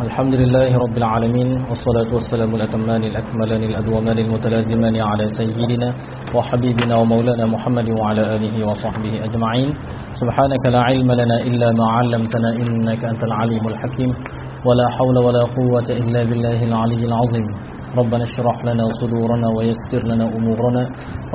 الحمد لله رب العالمين والصلاة والسلام الأتمان الأكملان الأدومان المتلازمان على سيدنا وحبيبنا ومولانا محمد وعلى آله وصحبه أجمعين. سبحانك لا علم لنا إلا ما علمتنا إنك أنت العليم الحكيم ولا حول ولا قوة إلا بالله العلي العظيم. ربنا اشرح لنا صدورنا ويسر لنا أمورنا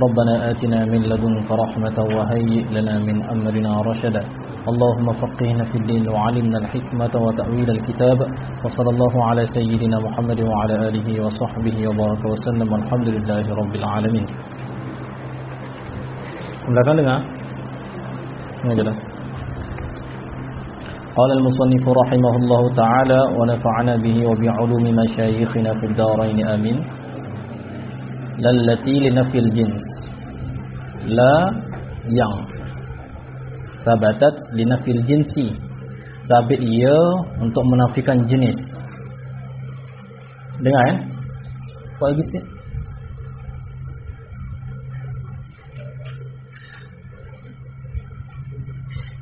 ربنا آتنا من لدنك رحمة وهيئ لنا من أمرنا رشدا. اللهم فقهنا في الدين وعلمنا الحكمة وتأويل الكتاب وصلى الله على سيدنا محمد وعلى آله وصحبه وبارك وسلم والحمد لله رب العالمين. Belakang dengar? Ini jelas. قال المصنف رحمه الله تعالى ونفعنا به وبعلوم مشايخنا في الدارين آمين. للتي لنفي الجنس لا yang sabatat linafil jinsi, sabit ia untuk menafikan jenis. Dengar ya? Apa lagi sih?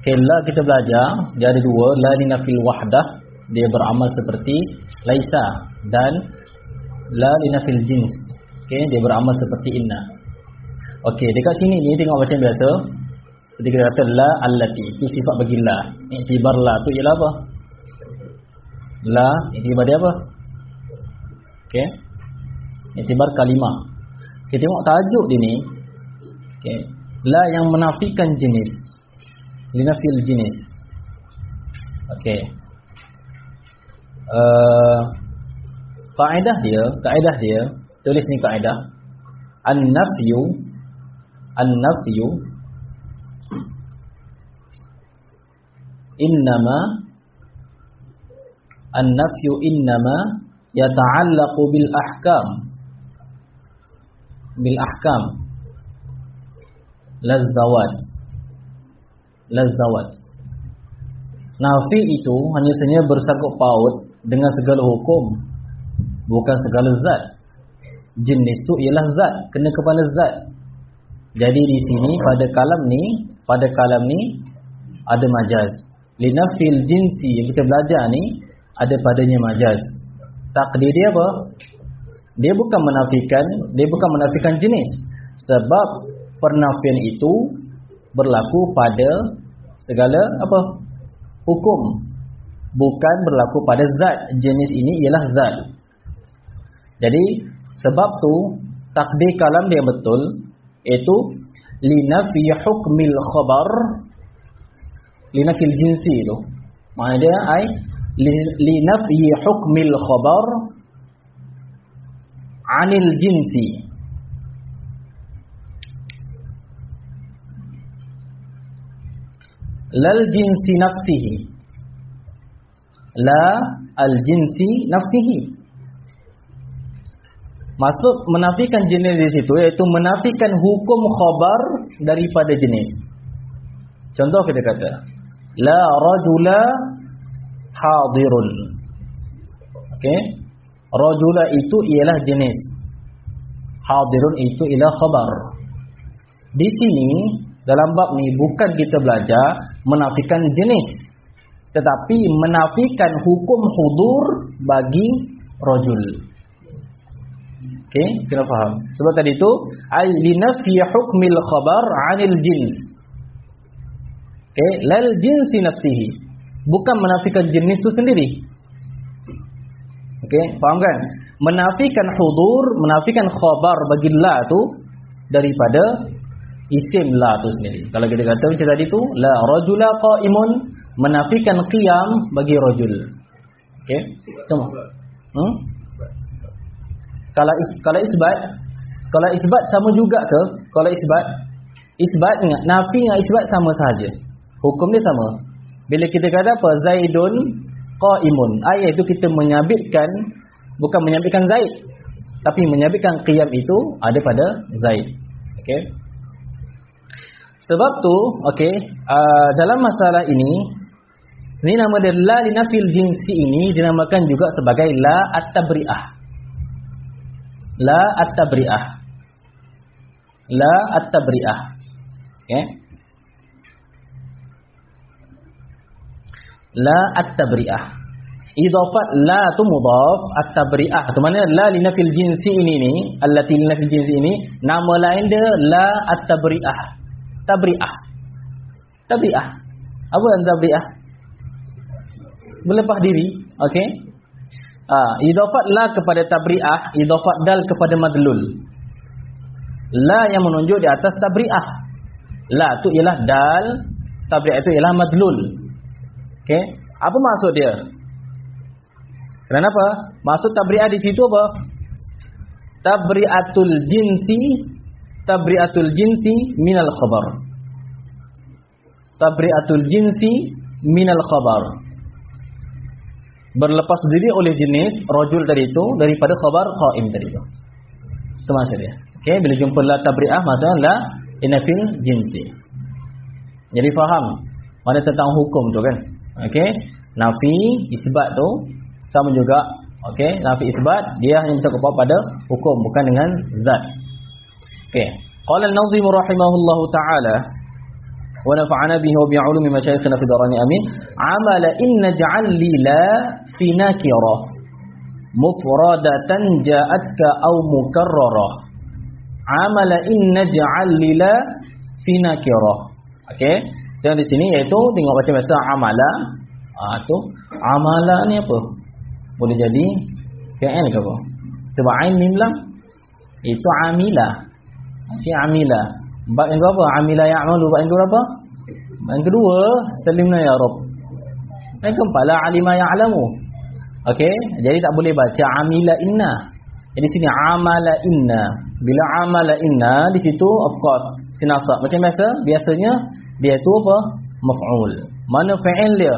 Okay, la kita belajar dia ada dua. La linafil wahdah, dia beramal seperti laisa, dan la linafil jins, okay, dia beramal seperti inna. Okey, dekat sini ni tengok macam biasa. Ketika kita kata la allati, itu sifat bagi la. Iktibar la tu ialah apa? La iktibar dia apa? Okey, iktibar kalimah. Kita tengok tajuk dia ni. Okey, la yang menafikan jenis, linafil jenis. Okey, kaedah dia tulis ni kaedah an-nafyu innama yata'allaqu bil ahkam lazawat. Nafi itu hanya saja bersangkut paut dengan segala hukum, bukan segala zat. Jenis itu ialah zat, kena kepada zat. Jadi di sini pada kalam ni ada majaz. Linafil jinsi yang kita belajar ni ada padanya majaz. Takdir dia apa? Dia bukan menafikan jenis, sebab pernafian itu berlaku pada segala apa? Hukum, bukan berlaku pada zat. Jenis ini ialah zat. Jadi sebab tu takdir kalam dia betul, iaitu linafi hukmil khabar, linafil jinsi tu. Makna dia linafi hukmil khabar anil jinsi. Lal jinsi nafsihi, la al jinsi nafsihi. Maksud menafikan jenis di situ iaitu menafikan hukum khabar daripada jenis. Contoh kita kata la rajula hadirun. Okey, rajula itu ialah jenis, hadirun itu ialah khabar. Di sini dalam bab ni bukan kita belajar menafikan jenis, tetapi menafikan hukum hudur bagi rajul. Okey, kena faham. Sebab tadi tu ay linafi hukmil khabar 'anil jins. Okey, lal jinsi nafsihi, bukan menafikan jenis tu sendiri. Okey, faham kan? Menafikan hudur, menafikan khabar bagi la tu daripada isim la tu sendiri. Kalau kita kata macam tadi tu la rajula qa'imun, menafikan qiyam bagi rajul. Okey, tengok. Kalau isbat sama juga ke? Kalau isbat dengan nafi dengan isbat sama sahaja. Hukum dia sama. Bila kita kata apa? Zaidun qa'imun. Ayat itu kita menyabitkan, bukan menyabitkan Zaid, tapi menyabitkan qiyam itu ada pada Zaid. Okey. Sebab tu, okey, dalam masalah ini nama dia la linafil jinsi ini dinamakan juga sebagai la at-tabri'ah. La at-tabri'ah. La at-tabri'ah. Okey. La at-tabri'ah. idafat la tu mudhaf, at-tabri'ah tu mana la li nafil jinsi ini ni, allati li nafil jinsi ini nama lain dia la at-tabri'ah. Tabri'ah apa yang tabri'ah? Berlepas diri. Okey, idafat la kepada tabri'ah, idafat dal kepada madlul. La yang menunjuk di atas tabri'ah. La tu ialah dal, tabri'ah itu ialah madlul. Okey, apa maksud dia? Kenapa? Maksud tabri'ah di situ apa? Tabri'atul jinsi minal khabar. Tabri'atul jinsi minal khabar. Berlepas diri oleh jenis rajul tadi itu daripada khabar qaim tadi itu. Itu maksud dia. Okey, bila jumpa la tabri'ah maksudnya la inafil jinsi. Jadi faham mana tentang hukum tu kan? Okey, nafi isbat tu sama juga. Okey, nafi isbat dia hanya bisa kepada pada hukum bukan dengan zat. Okey, qala an-nazim rahimahullahu taala wa nafa'ana bihi wa bi'ulumi masyayikhina fi darani amin. Amala inna ja'al lila fi nakirah mufradatan ja'atka aw mukarrarah. Amala inna ja'al lila fi nakirah. Okey, dan di sini iaitu tengok baca bahasa amala. Tu amala ni apa? Boleh jadi fi'il ke apa? Sebab ain mim lam itu amila. Si amila. Bab yang berapa? Amila ya'malu. Bab yang berapa? Yang kedua, salimna ya Rabb. Yang keempat, la alima ya'lamu. Okey, jadi tak boleh baca amila inna. Jadi sini amala inna. Bila amala inna di situ of course sinasab. Macam biasanya dia itu apa? Maf'ul. Mana fa'il dia?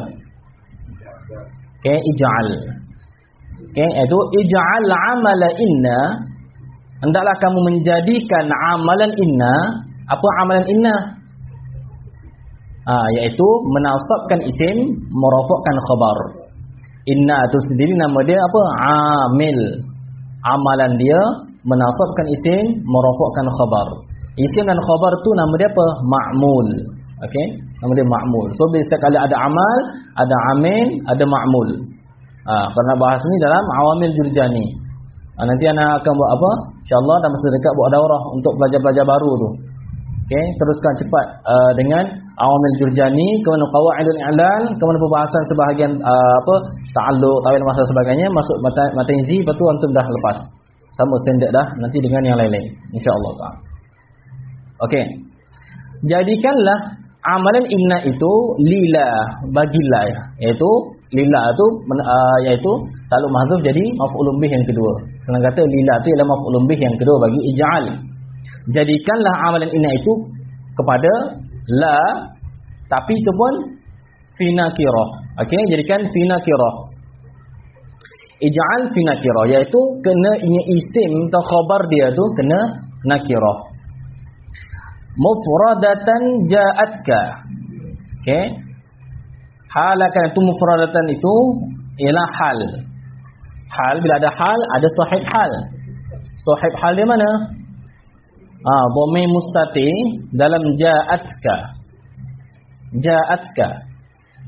Okey, ij'al. Okey, itu ij'al amala inna. Hendaklah kamu menjadikan amalan inna. Apa amalan inna? Iaitu menasabkan isim, merafakkan khabar. Inna itu sendiri nama dia apa? Amil. Amalan dia menasabkan isim, merafakkan khabar. Isim dan khabar tu nama dia apa? Ma'mul. Okey, nama dia ma'mul. So bila setiap kali ada amal, ada amil, ada ma'mul. Pernah bahas ni dalam awamil jurjani. Nanti anak akan buat apa? InsyaAllah dalam masa dekat buat daurah untuk pelajar-pelajar baru tu. Okey, teruskan cepat dengan awamil jurjani, kemudian qawaidul i'lal, kemudian pembahasan sebahagian ta'alluq, tawil masa sebagainya, masuk mata inzi, lepas tu antum dah lepas. Sama standard dah nanti dengan yang lain-lain insya-Allah taala. Okey. Jadikanlah amalan inna itu lila, bagilah, iaitu lila itu iaitu ta'alluq mahdzuf jadi maf'ulun bih yang kedua. Senang kata lila itu ialah maf'ulun bih yang kedua bagi ij'al. Jadikanlah amalan inna itu kepada la, tapi itu pun fi nakirah. Okey, jadikan fi nakirah. Ij'al fi nakirah, iaitu kena isim atau khabar dia tu kena nakirah. Mufradatan ja'atka. Okey. Halakan itu mufradatan itu ialah hal. Hal bila ada hal ada sahib hal. Sahib hal di mana? Dhamir mustatir dalam ja'atka. Ja'atka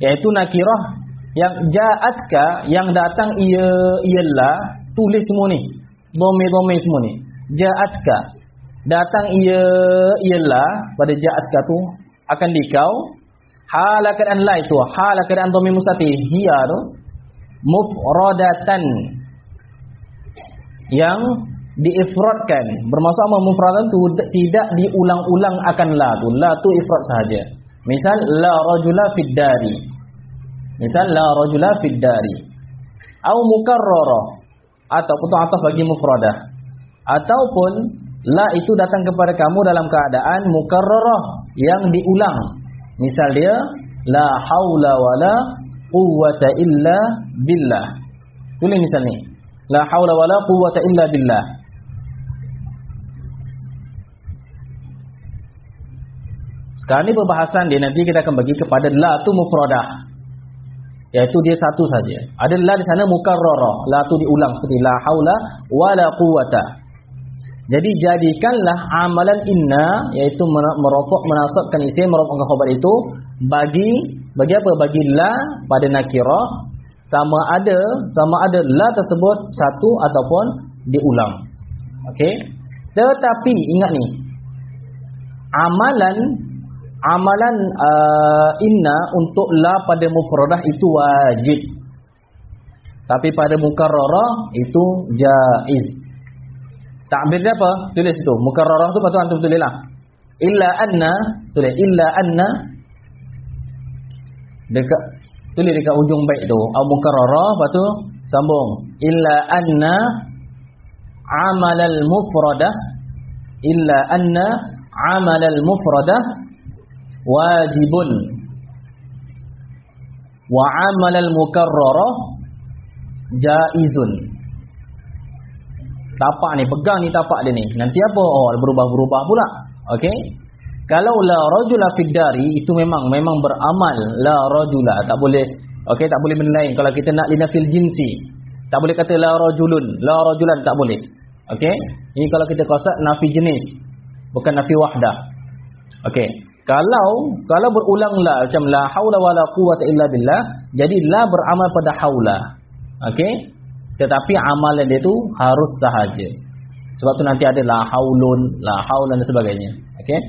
iaitu nakirah yang ja'atka yang datang ialah tulis semua ni. Dhamir semua ni. Ja'atka datang ialah pada ja'atka tu akan dikau. Hal keadaan la itu, hal keadaan dhamir mustatir hiya tu mufradatan yang diifradkan. Bermaksud mufradan tu tidak diulang-ulang akan la tu. La tu ifrad sahaja. Misal la rajula fid dari. Misal la rajula fid dari. Au mukarrara ataupun ataf bagi mufradah. Ataupun la itu datang kepada kamu dalam keadaan mukarrarah yang diulang. Misal dia la haula wala quwwata illa billah. Tulis misal ni. La haula wala quwwata illa billah. Sekarang ni perbahasan dia nanti kita akan bagi kepada la tu mufradah. Iaitu dia satu saja. Ada la di sana mukarrarah. La tu diulang seperti la haula wala quwwata. Jadi jadikanlah amalan inna iaitu merafak menasabkan isim merafakkan khabar itu bagi apa? Bagi la pada nakirah sama ada la tersebut satu ataupun diulang. Okey. Tetapi ingat ni, amalan inna untuk la pada mufradah itu wajib. Tapi pada mukarrarah itu jaiz. Takbir dia apa? Tulis itu. Mukarrarah tu patut antum tulislah. Illa anna, tulis illa anna dekat, tulis dekat ujung bait tu. Au mukarrarah, lepas tu sambung. Illa anna amalal mufradah, illa anna amalal mufradah wajibun wa amalal mukarrarah jaizun. Tapak ni, pegang ni tapak dia ni. Nanti apa? Oh, berubah-berubah pula. Okey. Kalau la rajula fid dari, itu memang beramal la rajula, tak boleh. Okey, tak boleh benda lain. Kalau kita nak linafil jinsi, tak boleh kata la rajulun, la rajulan, tak boleh. Okey. Ini kalau kita qasid nafi jenis, bukan nafi wahdah. Okey. Kalau berulang la macam la haula wala quwwata illa billah, jadi la beramal pada haula. Okey. Tetapi amalan dia tu harus sahaja. Sebab tu nanti ada la haulun, la haulan dan sebagainya. Okey.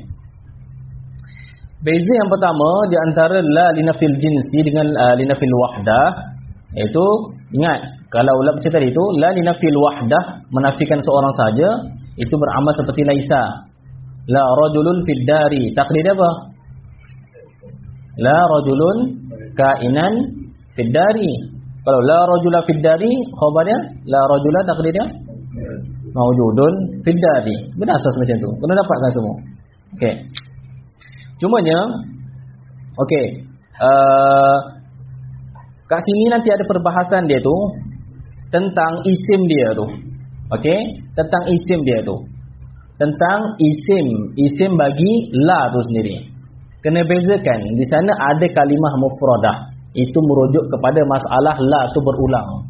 Beza yang pertama di antara la linafil jinsi dengan linafil wahdah, iaitu ingat kalau la macam tadi tu, la linafil wahdah menafikan seorang saja, itu beramal seperti laisa. La rajulun fid dari, takdir dia apa? La rajulun kainan fid dari. Kalau la rajula fid dari, khabar dia la rajula, takdir dia maujudun fid dari. Benar asas macam tu. Kena dapatkan semua. Okey. Cumanya okey, kat sini nanti ada perbahasan dia tu tentang isim dia tu. Okey, tentang isim dia tu. Tentang isim bagi la tu sendiri. Kena bezakan, di sana ada kalimah mufradah. Itu merujuk kepada masalah la tu berulang.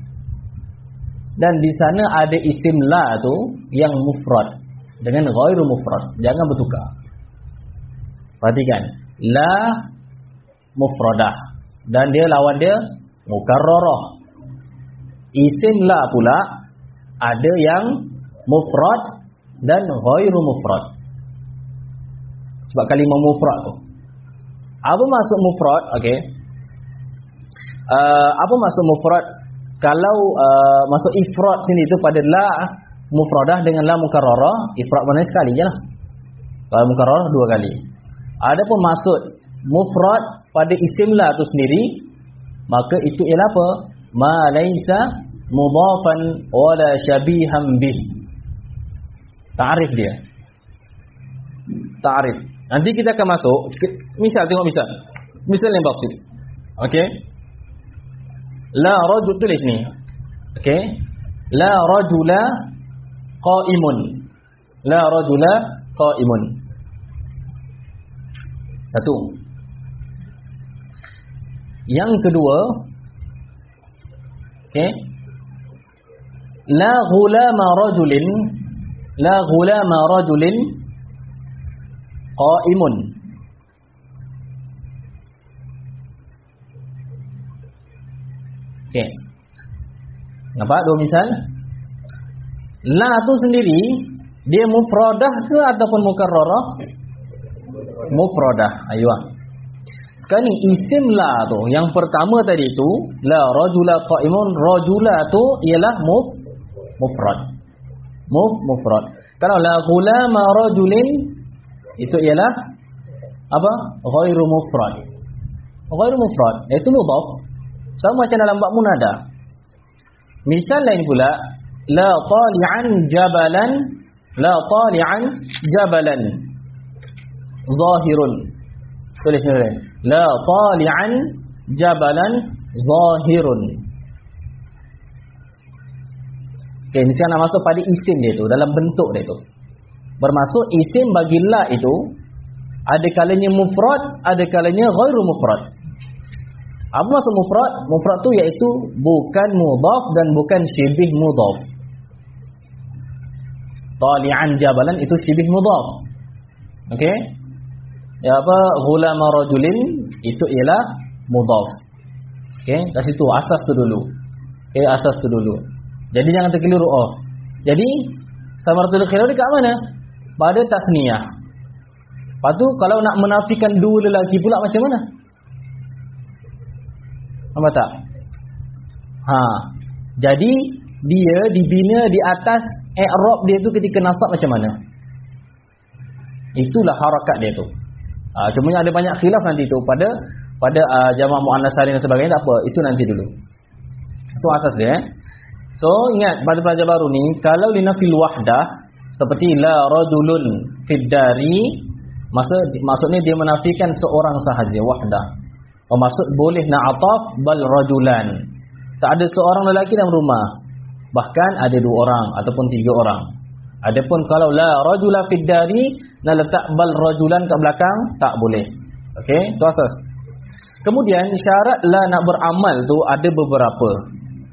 Dan di sana ada isim la tu yang mufrad dengan ghairu mufrad. Jangan bertukar. Perhatikan, la mufradah dan dia lawan dia mukarrarah. Isim la pula ada yang mufrad dan ghairu mufrad. Sebab kalimah mufrad tu, apa maksud mufrad? Okey. Apa maksud mufrad? Kalau maksud ifrad sini tu pada la mufradah dengan la mukarrarah, ifrad mana sekali je lah. Kalau mukarrarah dua kali. Adapun maksud mufrad pada isim la tu sendiri, maka itu ialah apa? Ma laisa mudhafan wala syabihan bih. Ta'rif dia. Ta'rif. Nanti kita akan masuk misal, tengok misal. Misal yang basit. Okey. La rajul, tulis ni. Okey. La rajula qa'imun. La rajula qa'imun. Satu. Yang kedua, okey. La ghulama rajulin, la ghulama rajulin qa'imun. Okey. Nampak dua misal? La tu sendiri dia mufradah ke ataupun mukarrarah? Mufradah. Ayuh. Sekarang ni isim la tu, yang pertama tadi tu, la rajula qa'imun, rajula tu ialah mufrad. Mufrad. Kalau la ghulama rajulin, itu ialah apa? Ghairu mufrad. Ghairu mufrad, iaitu mudhaf. Sama macam dalam bab munada. Misal lain pula, la tali'an jabalan, la tali'an jabalan zahirun. Tulis ni. La tali'an jabalan zahirun. Okey, ni sekarang nak masuk pada isim dia tu, dalam bentuk dia tu. Bermaksud isim bagi la itu ada kalanya mufrad, ada kalanya ghairu mufrad. Apa maksud mufrad? Mufrad tu iaitu bukan mudhaf dan bukan syibih mudhaf. Tali'an jabalan itu syibih mudhaf. Okey? Ya apa? Ghulama rajulin itu ialah mudhaf. Okey, kat situ asas tu dulu. Okey, asas tu dulu. Jadi jangan terkeliru. Jadi samaratul khilaf dekat mana? Pada tasniyah. Lepas tu kalau nak menafikan dua lelaki pula macam mana? Nampak tak? Jadi dia dibina di atas i'rab dia tu ketika nasab macam mana? Itulah harakat dia tu. Cuma ada banyak khilaf nanti tu pada jamak muannas salim dan sebagainya, tak apa, itu nanti dulu. Itu asas dia. So ingat pada pelajar baru ni, kalau linafil wahdah seperti la rajulun fid dari, maksudnya dia menafikan seorang sahaja, wahdah. Maksud boleh na'ataf bal rajulan. Tak ada seorang lelaki dalam rumah, bahkan ada dua orang ataupun tiga orang. Adapun kalau la rajula fid dari, nak letak bal rajulan kat belakang, tak boleh. Okey, itu asas. Kemudian syarat la nak beramal tu ada beberapa.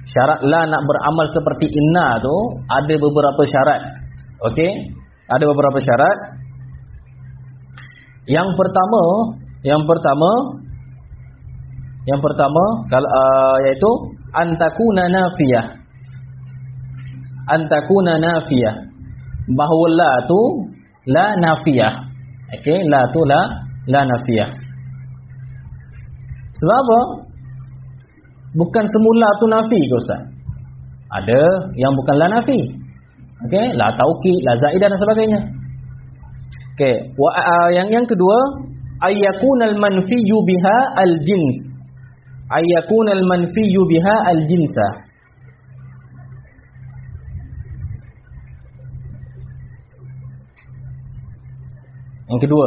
Syarat la nak beramal seperti inna tu ada beberapa syarat. Okey, ada beberapa syarat. Yang pertama kalau iaitu antakuna nafiyah. Bahawa la tu la nafiyah. Okey, la tu la nafiyah. Sebab apa? Bukan semula tu nafi ke Ustaz? Ada yang bukan la nafi. Okey, la taukid, la zaidah dan sebagainya. Okey, yang kedua, ayyakunal manfiyyu biha al-jins. Ayyakunal manfiyyu biha al-jinsa. Yang kedua.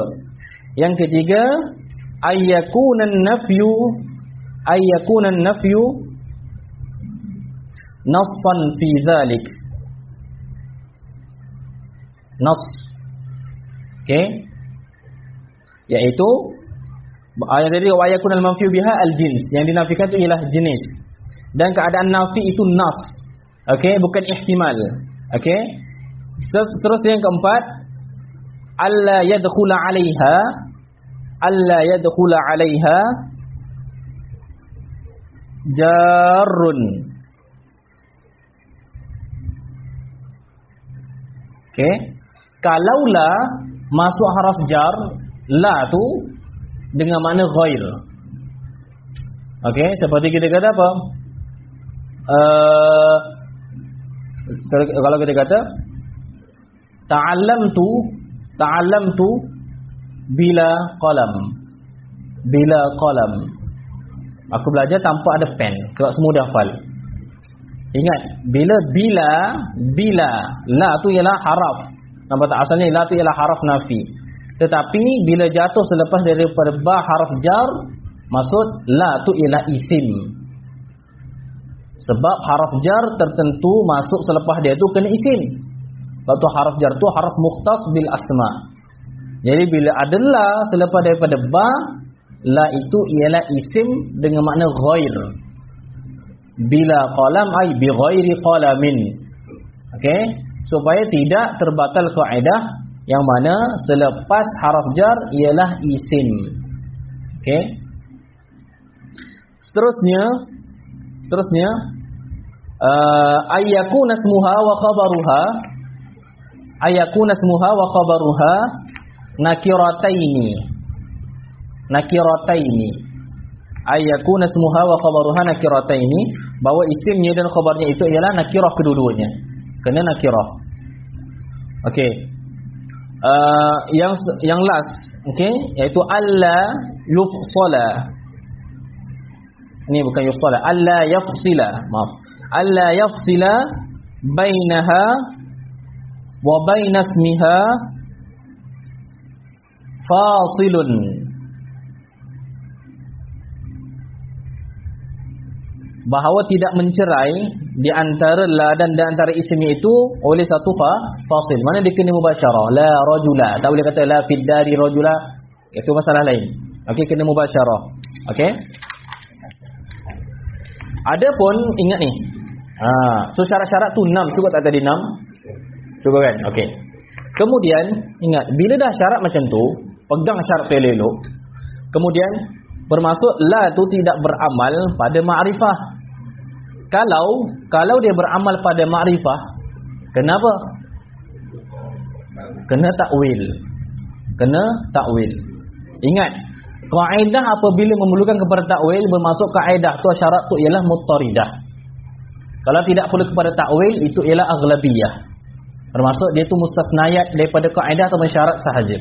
Yang ketiga, ayyakunan nafyu nasfan fi dhalik. Nas. Okey. Iaitu ayat tadi ayyakunal manfiyu biha al-jins. Yang dinafikan itu ialah jenis. Dan keadaan nafi itu nas. Okey, bukan ihtimal. Okey. Seterusnya yang keempat, alla yadkhula 'alaiha jarrun. Okey, kalau la masuk haraf jar, la tu dengan makna ghair. Okey, seperti kita kata apa? Kalau kita kata ta'allamtu bila qalam. Aku belajar tanpa ada pen, sebab semua dah hafal. Ingat, bila la tu ialah haraf. Nampak tak, asalnya la tu ialah haraf nafi. Tetapi bila jatuh selepas daripada ba haraf jar, maksud la tu ialah isim. Sebab haraf jar tertentu masuk selepas dia tu kena isim. Sebab tu haraf jar tu haraf mukhtas bil asma. Jadi bila ada la selepas daripada ba, la itu ialah isim dengan makna ghair. Bila qalam ay bi ghairi qalamin. Okey, supaya tidak terbatal kaedah yang mana selepas haraf jar ialah isim. Okey. Seterusnya ayyakuna ismuha wa khabaruha nakirataini. Ayyakuna ismuha wa khabaruha nakirataini, bahawa isimnya dan khabarnya itu ialah nakirah kedua-duanya. Kena nakirah. Okey. Yang last, okey, iaitu alla yufsala. Ini bukan yufsala, alla yafsila. Maaf. Alla yafsila bainaha wa bainasmiha fasilun. Bahawa tidak mencerai di antara la dan di antara isimnya itu oleh satu fasil. Mana dia kena mubasyarah. La rajula. Tak boleh kata la fid dari rajula. Itu masalah lain. Okey, kena mubasyarah. Okey. Adapun ingat ni. So syarat-syarat tu 6. Cuba tak tadi 6? Cuba kan? Okey. Kemudian ingat, bila dah syarat macam tu, pegang syarat tu elok. Kemudian Bermaksud la tu tidak beramal pada ma'rifah. Kalau dia beramal pada ma'rifah, kenapa? Kena takwil. Ingat, kaedah apabila memerlukan kepada takwil, bermaksud kaedah tu syarat tu ialah muttaridah. Kalau tidak perlu kepada takwil, itu ialah aghlabiyah. Bermaksud dia tu mustasnayat daripada kaedah atau syarat sahaja.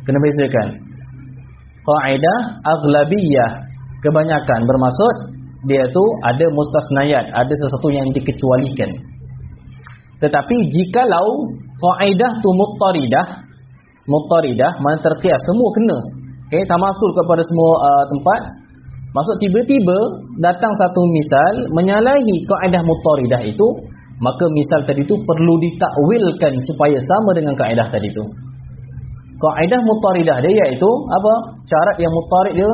Kena bezakan. Kaedah aghlabiyah, kebanyakan, bermaksud dia tu ada mustasnayat, ada sesuatu yang dikecualikan. Tetapi jikalau kaedah tu muttaridah, mana terqiyas, semua kena. Okey, tamasul kepada semua tempat. Maksud tiba-tiba datang satu misal menyalahi kaedah muttaridah itu, maka misal tadi itu perlu ditakwilkan supaya sama dengan kaedah tadi itu. Kaedah muttaridah dia iaitu apa? Syarat yang muttarid dia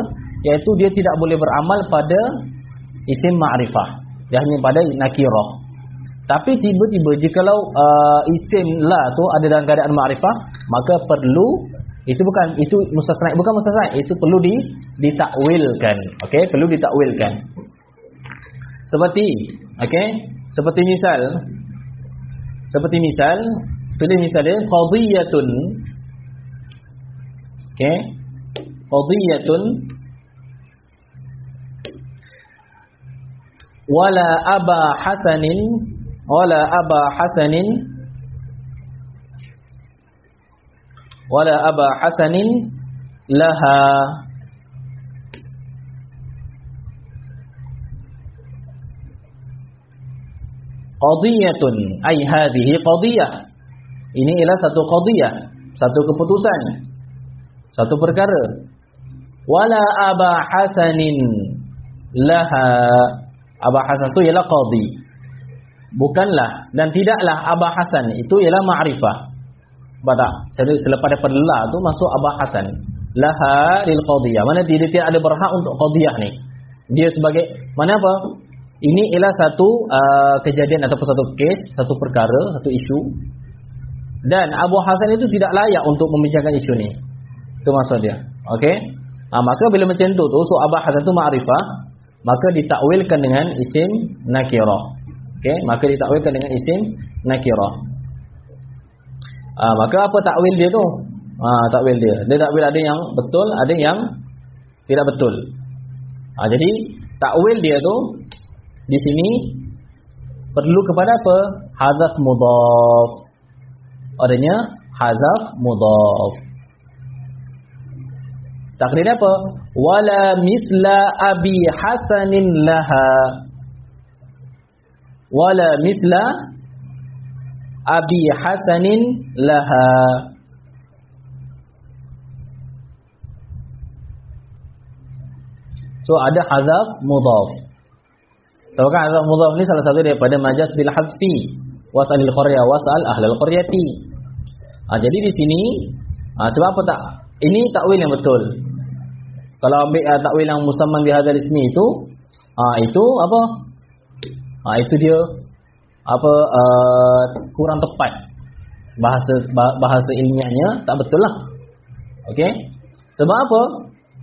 iaitu dia tidak boleh beramal pada isim ma'rifah. Dia hanya pada nakirah. Tapi tiba-tiba jikalau isim la tu ada dalam keadaan ma'rifah, maka perlu itu mustasna, bukan mustasna, itu perlu ditakwilkan. Okey, perlu ditakwilkan. Seperti misal pilih misalnya qadiyatun. Okey, qadiyatun wala aba hasanin laha. Qadiyatun ay hadhihi qadiyah. Ini ialah satu qadiyah, satu keputusan, satu perkara. Wala aba hasanin laha. Aba Hasan itu ialah qadhi. Bukanlah dan tidaklah Aba Hasan itu ialah ma'rifah. Badak. Selepas daripada la tu masuk Aba Hasan. Laha lil qadhiyah. Mana dia tidak ada berhak untuk qadhiyah ni. Dia sebagai mana apa? Ini ialah satu kejadian ataupun satu kes, satu perkara, satu isu. Dan Abu Hasan itu tidak layak untuk membincangkan isu ni. Itu maksud dia. Okey? Maka bila macam tu so Aba Hasan itu ma'rifah, maka ditakwilkan dengan isim nakirah. Okey, maka ditakwilkan dengan isim nakirah. Maka apa takwil dia tu? Takwil dia. Dia takwil ada yang betul, ada yang tidak betul. Jadi takwil dia tu di sini perlu kepada apa? Hazaf mudhaf. Adanya hazaf mudhaf. Takdir apa? Wala misla abi hasanin laha. Wala misla abi hasanin laha. So ada hazaf mudhaf. Tahu kan hazaf mudhaf ni salah satu daripada majaz bil hadfi. Was'alil qaryah was'al ahlal qaryati. Jadi di sini sebab apa tak? Ini takwil yang betul. Kalau ambil takwil yang musamman bi hadzal ismi itu apa? Itu dia apa kurang tepat. Bahasa ilmiahnya tak betul lah. Okey? Sebab apa?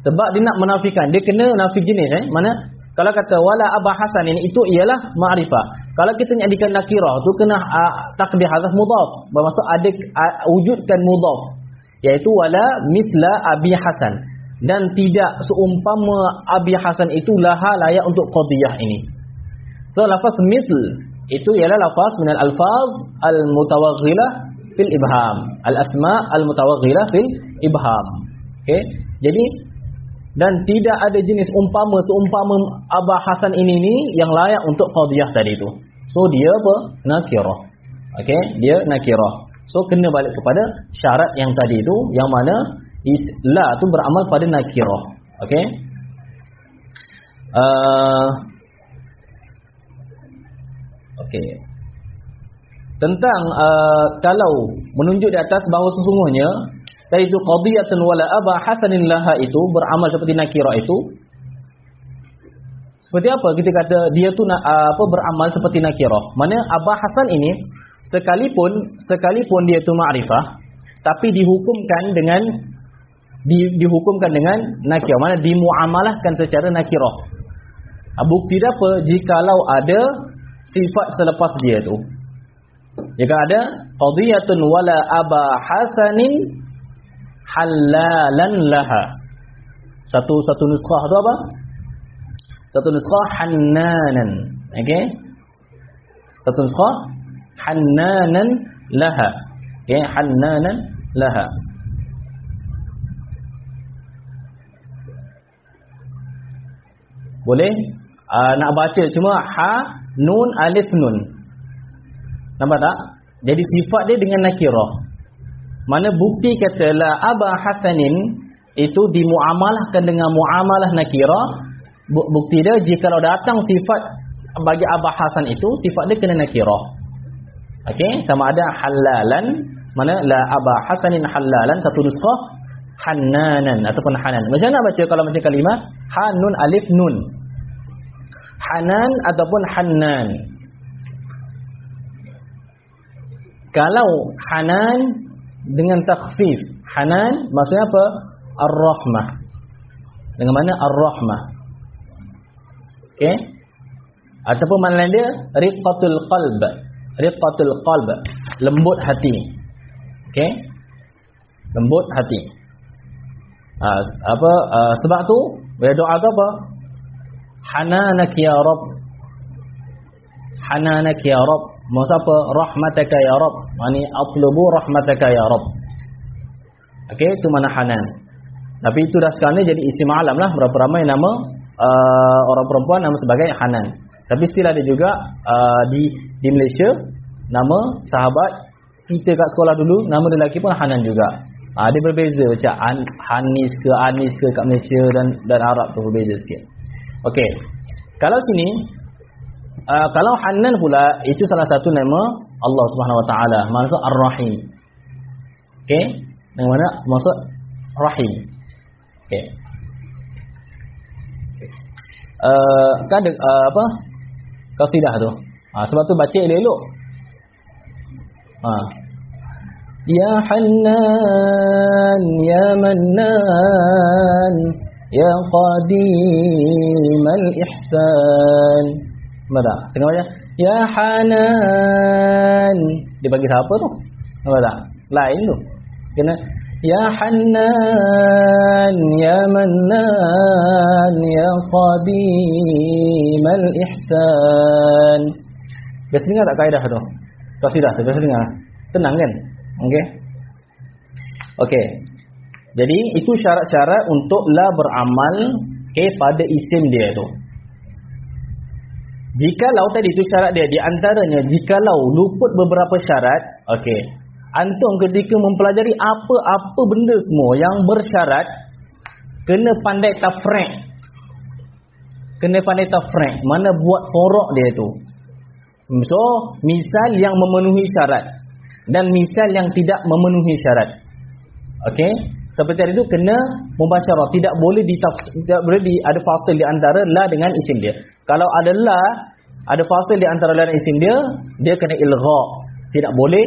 Sebab dia nak menafikan, dia kena nafi jenis Mana kalau kata wala aba hasan ini itu ialah ma'rifah. Kalau kita jadikan nakirah tu kena takdir hazaf mudhaf. Bermaksud ada wujudkan mudhaf, iaitu wala misla abi hasan, dan tidak seumpama abi hasan itu laha layak untuk qadhiyah ini. So lafaz misl itu ialah lafaz minal alfaz al mutawaghilah fil ibham, al asma al mutawaghilah fil ibham. Okey, jadi dan tidak ada jenis seumpama Abah Hasan ini yang layak untuk qadhiyah tadi itu. So dia apa? Nakirah. Okey, dia nakirah. So kena balik kepada syarat yang tadi itu, yang mana la tu beramal pada nakirah. Okey. Okey. Tentang kalau menunjuk di atas bahawa sesungguhnya tadi itu qadhiyatun wala aba hasanin laha itu beramal seperti nakirah itu. Seperti apa kita kata dia tu beramal seperti nakirah? Mana Abah Hasan ini sekalipun dia tu ma'rifah, tapi dihukumkan dengan dihukumkan dengan nakirah, mana dimuamalahkan secara nakirah. Bukti dia apa? Jikalau ada sifat selepas dia tu. Jika ada qadiyatun wala aba hasanin halalan laha. Satu nuskhah tu apa? Satu nuskhah hannanan. Okey. Satu nuskhah hannanan laha. Okey, hannanan laha. Boleh nak baca cuma ha nun alif nun. Nampak tak? Jadi sifat dia dengan nakirah. Mana bukti kata la aba hasanin itu dimuamalahkan dengan muamalah nakirah. Bukti dia jikalau datang sifat bagi aba hasan itu sifat dia kena nakirah. Okey, sama ada halalan, mana la aba hasanin halalan, satu nuskhah hannanan ataupun hanan. Macam mana baca kalau macam kalimah ha nun alif nun? Hanan ataupun hannan. Kalau hanan dengan takhfif, hanan maksudnya apa? Ar-rahmah. Dengan mana ar-rahmah? Okey. Ataupun makna dia riqqatul qalb. Riqqatul qalb, lembut hati. Okey. Lembut hati. Sebab tu bila doa tu apa? Hananak ya Rabb. Hananak ya Rabb. Maksud apa? Rahmataka ya Rabb. Ini atlubu rahmataka ya Rabb. Okey, itu mana hanan. Tapi itu dah sekarang ni jadi isim alam lah. Berapa ramai nama orang perempuan nama sebagai hanan. Tapi istilah dia juga di Malaysia, nama sahabat kita kat sekolah dulu, nama dia lelaki pun hanan juga. Dia berbeza macam Hanis ke Anis ke kat Malaysia dan Arab tu berbeza sikit. Okey. Kalau sini kalau Hanan pula itu salah satu nama Allah Subhanahu Wa Taala, maksud Ar-Rahim. Okey. Yang mana maksud Rahim. Okey. Kan ada apa? Qasidah tu. Sebab tu baca elok-elok. Ya Hannan ya Mannan ya Qadimal Ihsan. Mana? Tengok aja. Ya Hanan. Dia bagi siapa tu? Nampak tak? Lain tu. Kena ya Hannan ya Mannan ya Qadimal Ihsan. Biasa dengar tak kaedah tu? Qasidah tu biasa dengar. Tenang kan? Okey. Okey. Jadi itu syarat-syarat untuk la beramal pada isim dia tu. Jikalau tadi itu syarat dia, di antaranya jikalau luput beberapa syarat, okey. Antum ketika mempelajari apa-apa benda semua yang bersyarat, kena pandai tafriq. Kena pandai tafriq, mana buat torok dia tu. So, misal yang memenuhi syarat dan misal yang tidak memenuhi syarat. Okey? Seperti itu kena mubasyarah, tidak boleh ada fasil di antara la dengan isim dia. Kalau ada la, ada fasil di antara la dan isim dia, dia kena ilgha. Tidak boleh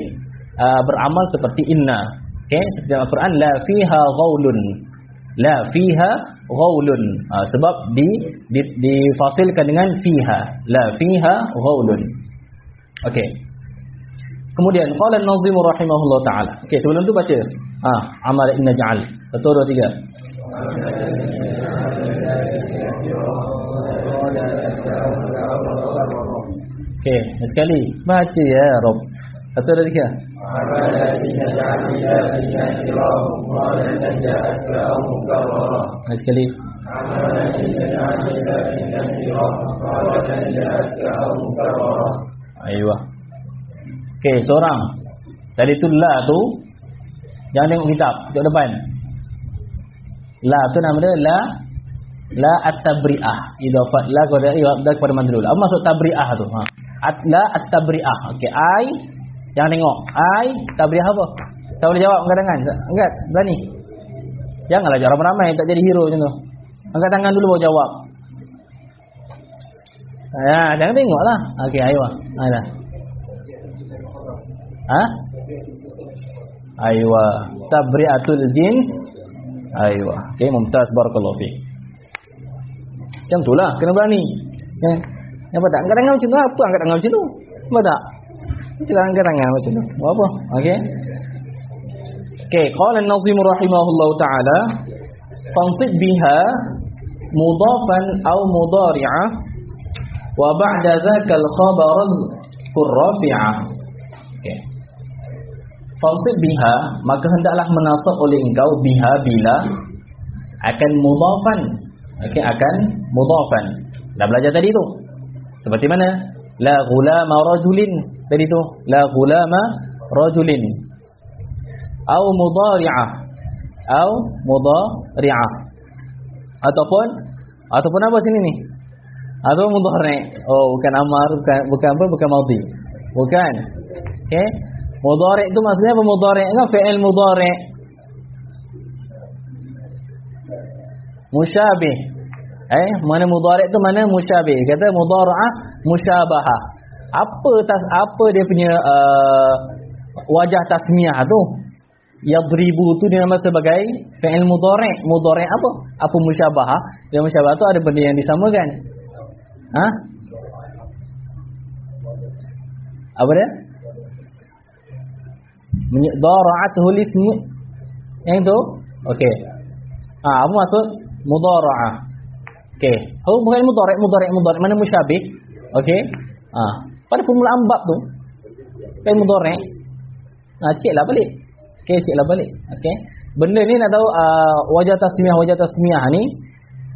beramal seperti inna. Okey, seperti dalam Al-Quran la fiha ghaulun. La fiha ghaulun. Sebab difasilkan dengan fiha. La fiha ghaulun. Okey. Kemudian qala an-nazim rahimahullah taala. Okey, sebelum tu baca amal inna ja'al. 1 2 3. Okey, sekali baca ya Rabb. 1 2 3. Sekali. Aywa. Okey, seorang. Tadi tu la tu jangan tengok kitab, tengok depan. La tu nama dia la at-tabri'ah. Idafat la kepada madlul. Apa maksud tabri'ah tu? La at-tabri'ah. Okey, ai jangan tengok. Ai tabri'ah apa? Tak boleh jawab angkat tangan. Angkat, berani. Janganlah jarang ramai tak jadi hero macam tu. Angkat tangan dulu baru jawab. Jangan tengoklah. Okey, ayo. Ayolah. Aywa tabri'atul jins Aywa. Okey, mumtaz, barakallahu fiik. Macam itulah, kena berani. Ya. Nampak tak? Angkat tangan macam tu, apa angkat tangan macam tu? Nampak tak? Macam angkat tangan macam tu. Buat apa? Okey. Okey, qala an-nazim rahimahullahu taala, fansib biha mudafan aw mudari'ah wa ba'da dzaka al-khabar qurrafi'ah. Okey. Fansib biha, maka hendaklah menasab oleh engkau biha bila akan mudafan. Okey, akan mudafan. Dah belajar tadi tu. Seperti mana? La ghulama rajulin tadi tu. La ghulama rajulin. Au mudari'ah. Au mudari'ah. Ataupun apa sini ni? Atau mudhari'. Oh, bukan amar, bukan apa? Bukan madhi. Bukan. Okey. Mudhari' itu maksudnya apa mudhari'? Kan fi'il mudhari'. Musyabih. Mana mudhari' itu mana musyabih. Kata mudhara'ah musyabahah. Apa dia punya wajah tasmiyah tu? Yadribu tu dinamakan sebagai fi'il mudhari'. Mudhari' apa? Apa musyabahah? Dia musyabahah tu ada benda yang disamakan. Apa dia? Dara'atuhul ismu. Yang tu? Okey. Apa maksud mudhara'ah? Okey. Oh, bukan mudhari'. Mana musyabih? Okey. Pada permulaan bab tu. Kan mudhari'. Ceklah balik. Okey, ceklah balik. Okey. Benda ni nak tahu wajah tasmiyah ni.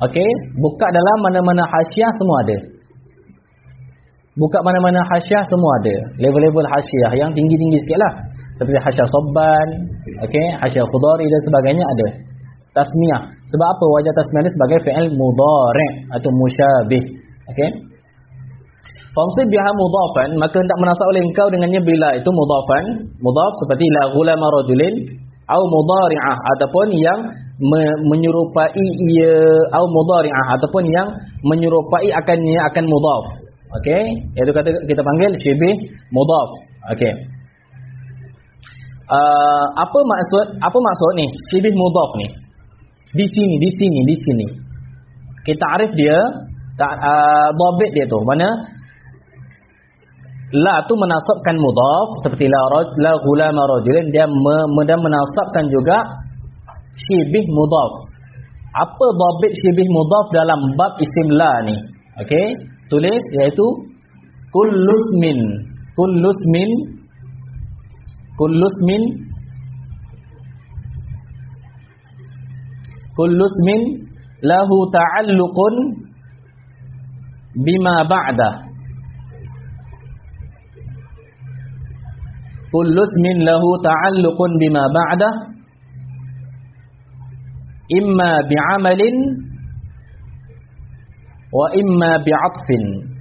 Okey, buka dalam mana-mana hasyiah semua ada. Buka mana-mana hasyiah semua ada. Level-level hasyiah yang tinggi-tinggi sikitlah. Seperti hasyiah sabban, okey, hasyiah khudari dan sebagainya ada. Tasmiyah. Sebab apa wajah tasmiyah ni sebagai fi'il mudhari' atau musyabih. Okey. Fansib biha mudhafan, maka hendak menasab oleh engkau dengannya bila itu mudhafan, mudhaf seperti la ghulama rajulin au mudhari'ah ataupun yang menyerupai ia au mudhari'ah ataupun yang menyerupai akan mudhaf. Okey, itu kata kita panggil syibih mudhaf. Okey. Apa maksud ni syibih mudhaf ni? Di sini. Kita arif dia, dhabit dia tu. Mana la tu menasabkan mudhaf seperti la ghulama rajulin, dia menasabkan juga syibih mudhaf. Apa dhabit syibih mudhaf dalam bab isim la ni? Okey, tulis iaitu kullu ismin lahu ta'alluqun bima ba'da. Kullu ismin lahu ta'alluqun bima ba'da imma bi'amalin wa imma bi'atfin.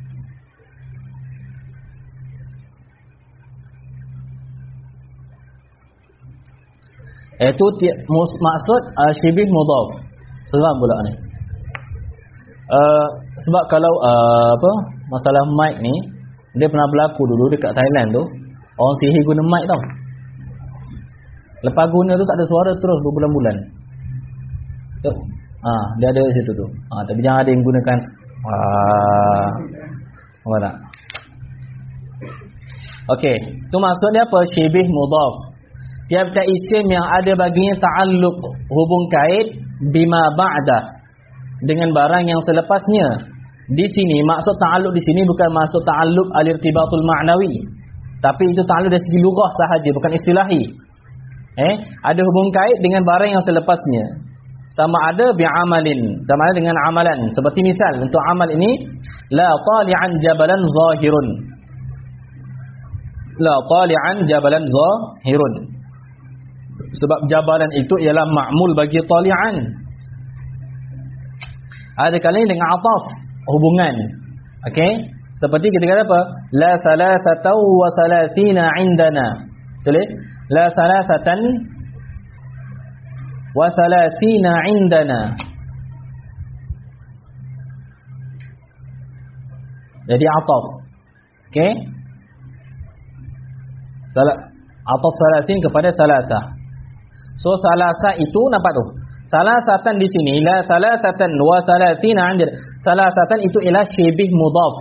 Itu maksud syibih mudhaf. Sebab pula ni. Sebab kalau masalah mic ni, dia pernah berlaku dulu dekat Thailand tu. Orang sihir guna mic tau. Lepas guna tu tak ada suara terus berbulan-bulan. Tu. Dia ada di situ tu. Tapi jangan ada yang gunakan apa tak? Okey, tu maksudnya apa? Syibih mudhaf. Tiap-tiap isim yang ada baginya ta'alluq, hubung kait bima ba'da, dengan barang yang selepasnya. Di sini maksud ta'alluq di sini bukan maksud ta'alluq al-irtibatul ma'nawi, tapi itu ta'alluq dari segi lughah sahaja, bukan istilahi. Ada hubung kait dengan barang yang selepasnya. Sama ada bi'amalin, sama ada dengan amalan. Seperti misal untuk amal ini, la tali'an jabalan zahirun. La tali'an jabalan zahirun. Sebab jabalan itu ialah ma'mul bagi tali'an. Ada kalanya dengan ataf, hubungan. Okey, seperti kita kata apa? La salasatan wa salasina indana. Tulis la salasatan wa salasina indana. Jadi ataf. Okey, ataf salasin kepada salasah. So salasah itu nampak tu. Salasatan di sini la salasatan wa salatina 'inda. Salasatan itu ialah syibih mudhaf.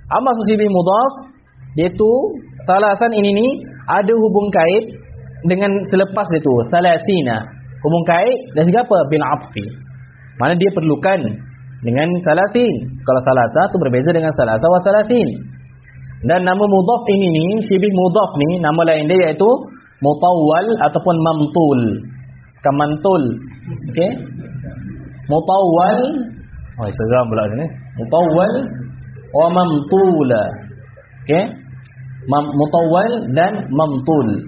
Apa maksud syibih mudhaf? Iaitu salasan ini ni ada hubung kait dengan selepas itu salasina. Hubung kait dan juga apa? Bil 'athfi. Mana dia perlukan dengan salasin. Kalau salasa tu berbeza dengan salasa wa salasin. Dan nama mudhaf ini ni, syibih mudhaf ni nama lain dia iaitu mutawwal ataupun mamtul. Kamantul. Okey. Mutawwal. Oh, seram pula ni. Mutawwal wa mamtula. Okey. Mutawwal dan mamtul.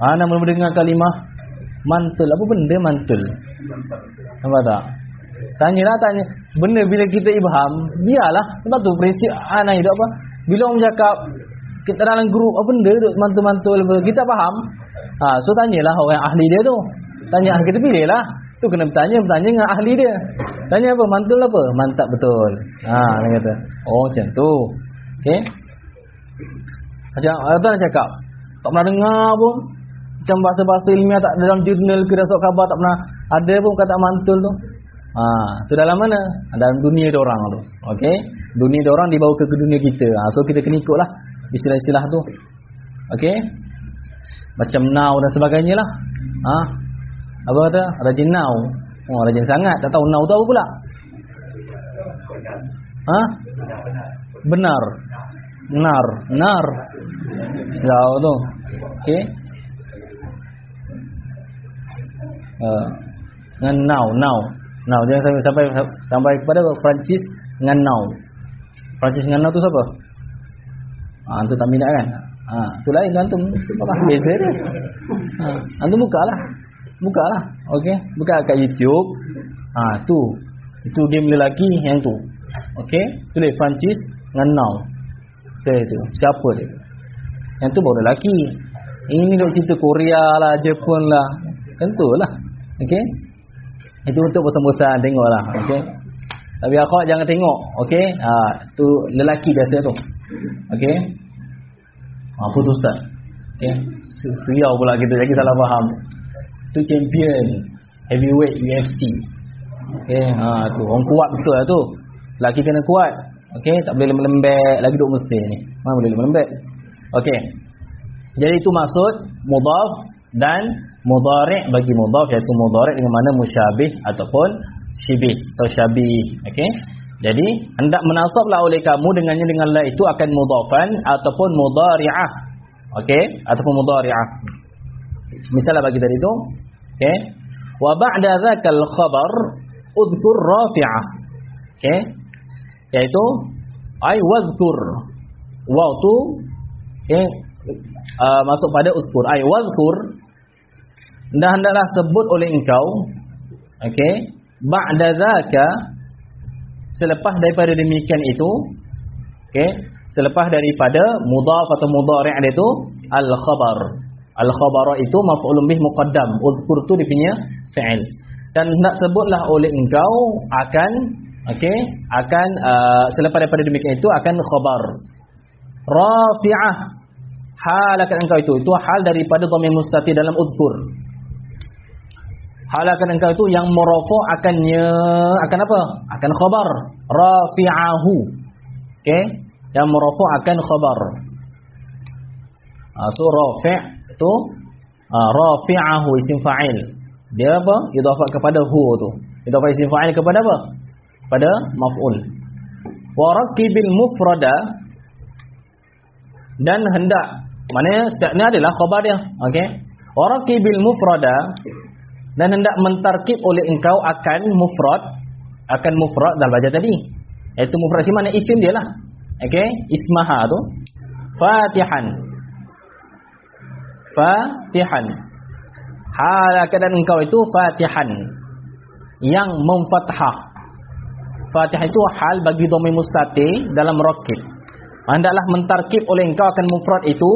Ana mendengar kalimah mantul. Apa benda mantul? Nampak tak? Tanya. Benda bila kita ibham, biarlah. Sebab tu prinsip ana hidup apa? Bila orang bercakap kita dalam grup apa benda duk mantul-mantul kita faham. So tanyalah orang ahli dia tu. Tanya kita pilihlah. Tu kena bertanya dengan ahli dia. Tanya apa? Mantul apa? Mantap betul. Dia kata. Oh macam tu. Okey. Macam apa nak cakap? Tak pernah dengar pun. Macam bahasa-bahasa ilmiah tak dalam jurnal ke dalam surat khabar tak pernah ada pun kata mantul tu. Tu dalam mana? Dalam dunia dia orang tu. Okey. Dunia dia orang dibawa ke dunia kita. So kita kena ikutlah istilah-istilah tu. Okey. Macam now dan sebagainya lah. Apa kata? Rajin now. Rajin sangat. Tak tahu now tu apa pula? Benar. Nar. Tahu tu. Okey. Dengan now jangan sampai kepada Perancis dengan now. Perancis dengan now tu siapa? Antum tak minat kan? Tu lain antum. Apakah beza dia? Antum bukalah. Okey, buka kat YouTube. Itu game lelaki yang tu. Okey, tulis Perancis dengan now. Tu siapa dia? Yang tu baru lelaki. Ini duk cerita Korea lah, Jepun lah. Tentulah. Okey. Itu untuk bosan-bosan tengoklah. Okey. Tapi akhwat jangan tengok. Okey. Tu lelaki biasa tu. Okey. Putus ustaz. Okey. Seriau pula kita lagi salah faham. Tu champion heavyweight UFC. Okey. Tu orang kuat betul lah tu. Lelaki kena kuat. Okey, tak boleh lembek lagi duk mesti ni. Mana boleh lembek. Okey. Jadi itu maksud mudhaf dan mudhari' bagi mudhaf, iaitu mudhari' dengan mana musyabih ataupun syibih atau syabih. Okey. Jadi hendak menasablah oleh kamu dengannya dengan la itu akan mudhafan ataupun mudhari'ah. Okey, ataupun mudhari'ah. Misalnya bagi tadi itu, okey. Wa ba'da dzakal khabar udhkur rafi'ah. Okey. Iaitu ai wazkur. Waw tu okey, masuk pada uzkur. Ai wazkur, dan hendaklah sebut oleh engkau, okey, ba'da zaka, selepas daripada demikian itu, okey, selepas daripada mudhaf atau mudhari' dia itu al-khabar. Al-khabar itu maf'ulun bih muqaddam, uzkur tu dia punya fi'il. Dan hendak sebutlah oleh engkau akan, okey, akan selepas daripada demikian itu akan khabar rafi'ah, hal akan engkau itu hal daripada dhamir mustatir dalam uzkur. Hal akan engkau itu yang murafa akannya akan apa? Akan khabar rafi'ahu. Okey, yang murafa akan khabar. So rafi' itu rafi'ahu isim fa'il. Dia apa? Idhafah kepada hu tu. Idhafah isim fa'il kepada apa? Pada maf'ul. Wa raqibil mufrada, dan hendak, maknanya setiap ni adalah khabar dia. Okey. Wa raqibil mufrada, dan hendak mentarkib oleh engkau akan mufrad dah baca tadi. Itu mufrad si mana isim dia lah. Okey, ismaha tu Fatihan. Hal keadaan engkau itu Fatihan, yang memfathah. Fatihah itu hal bagi dhamir mustatir dalam raqib. Hendaklah mentarkib oleh engkau akan mufrad itu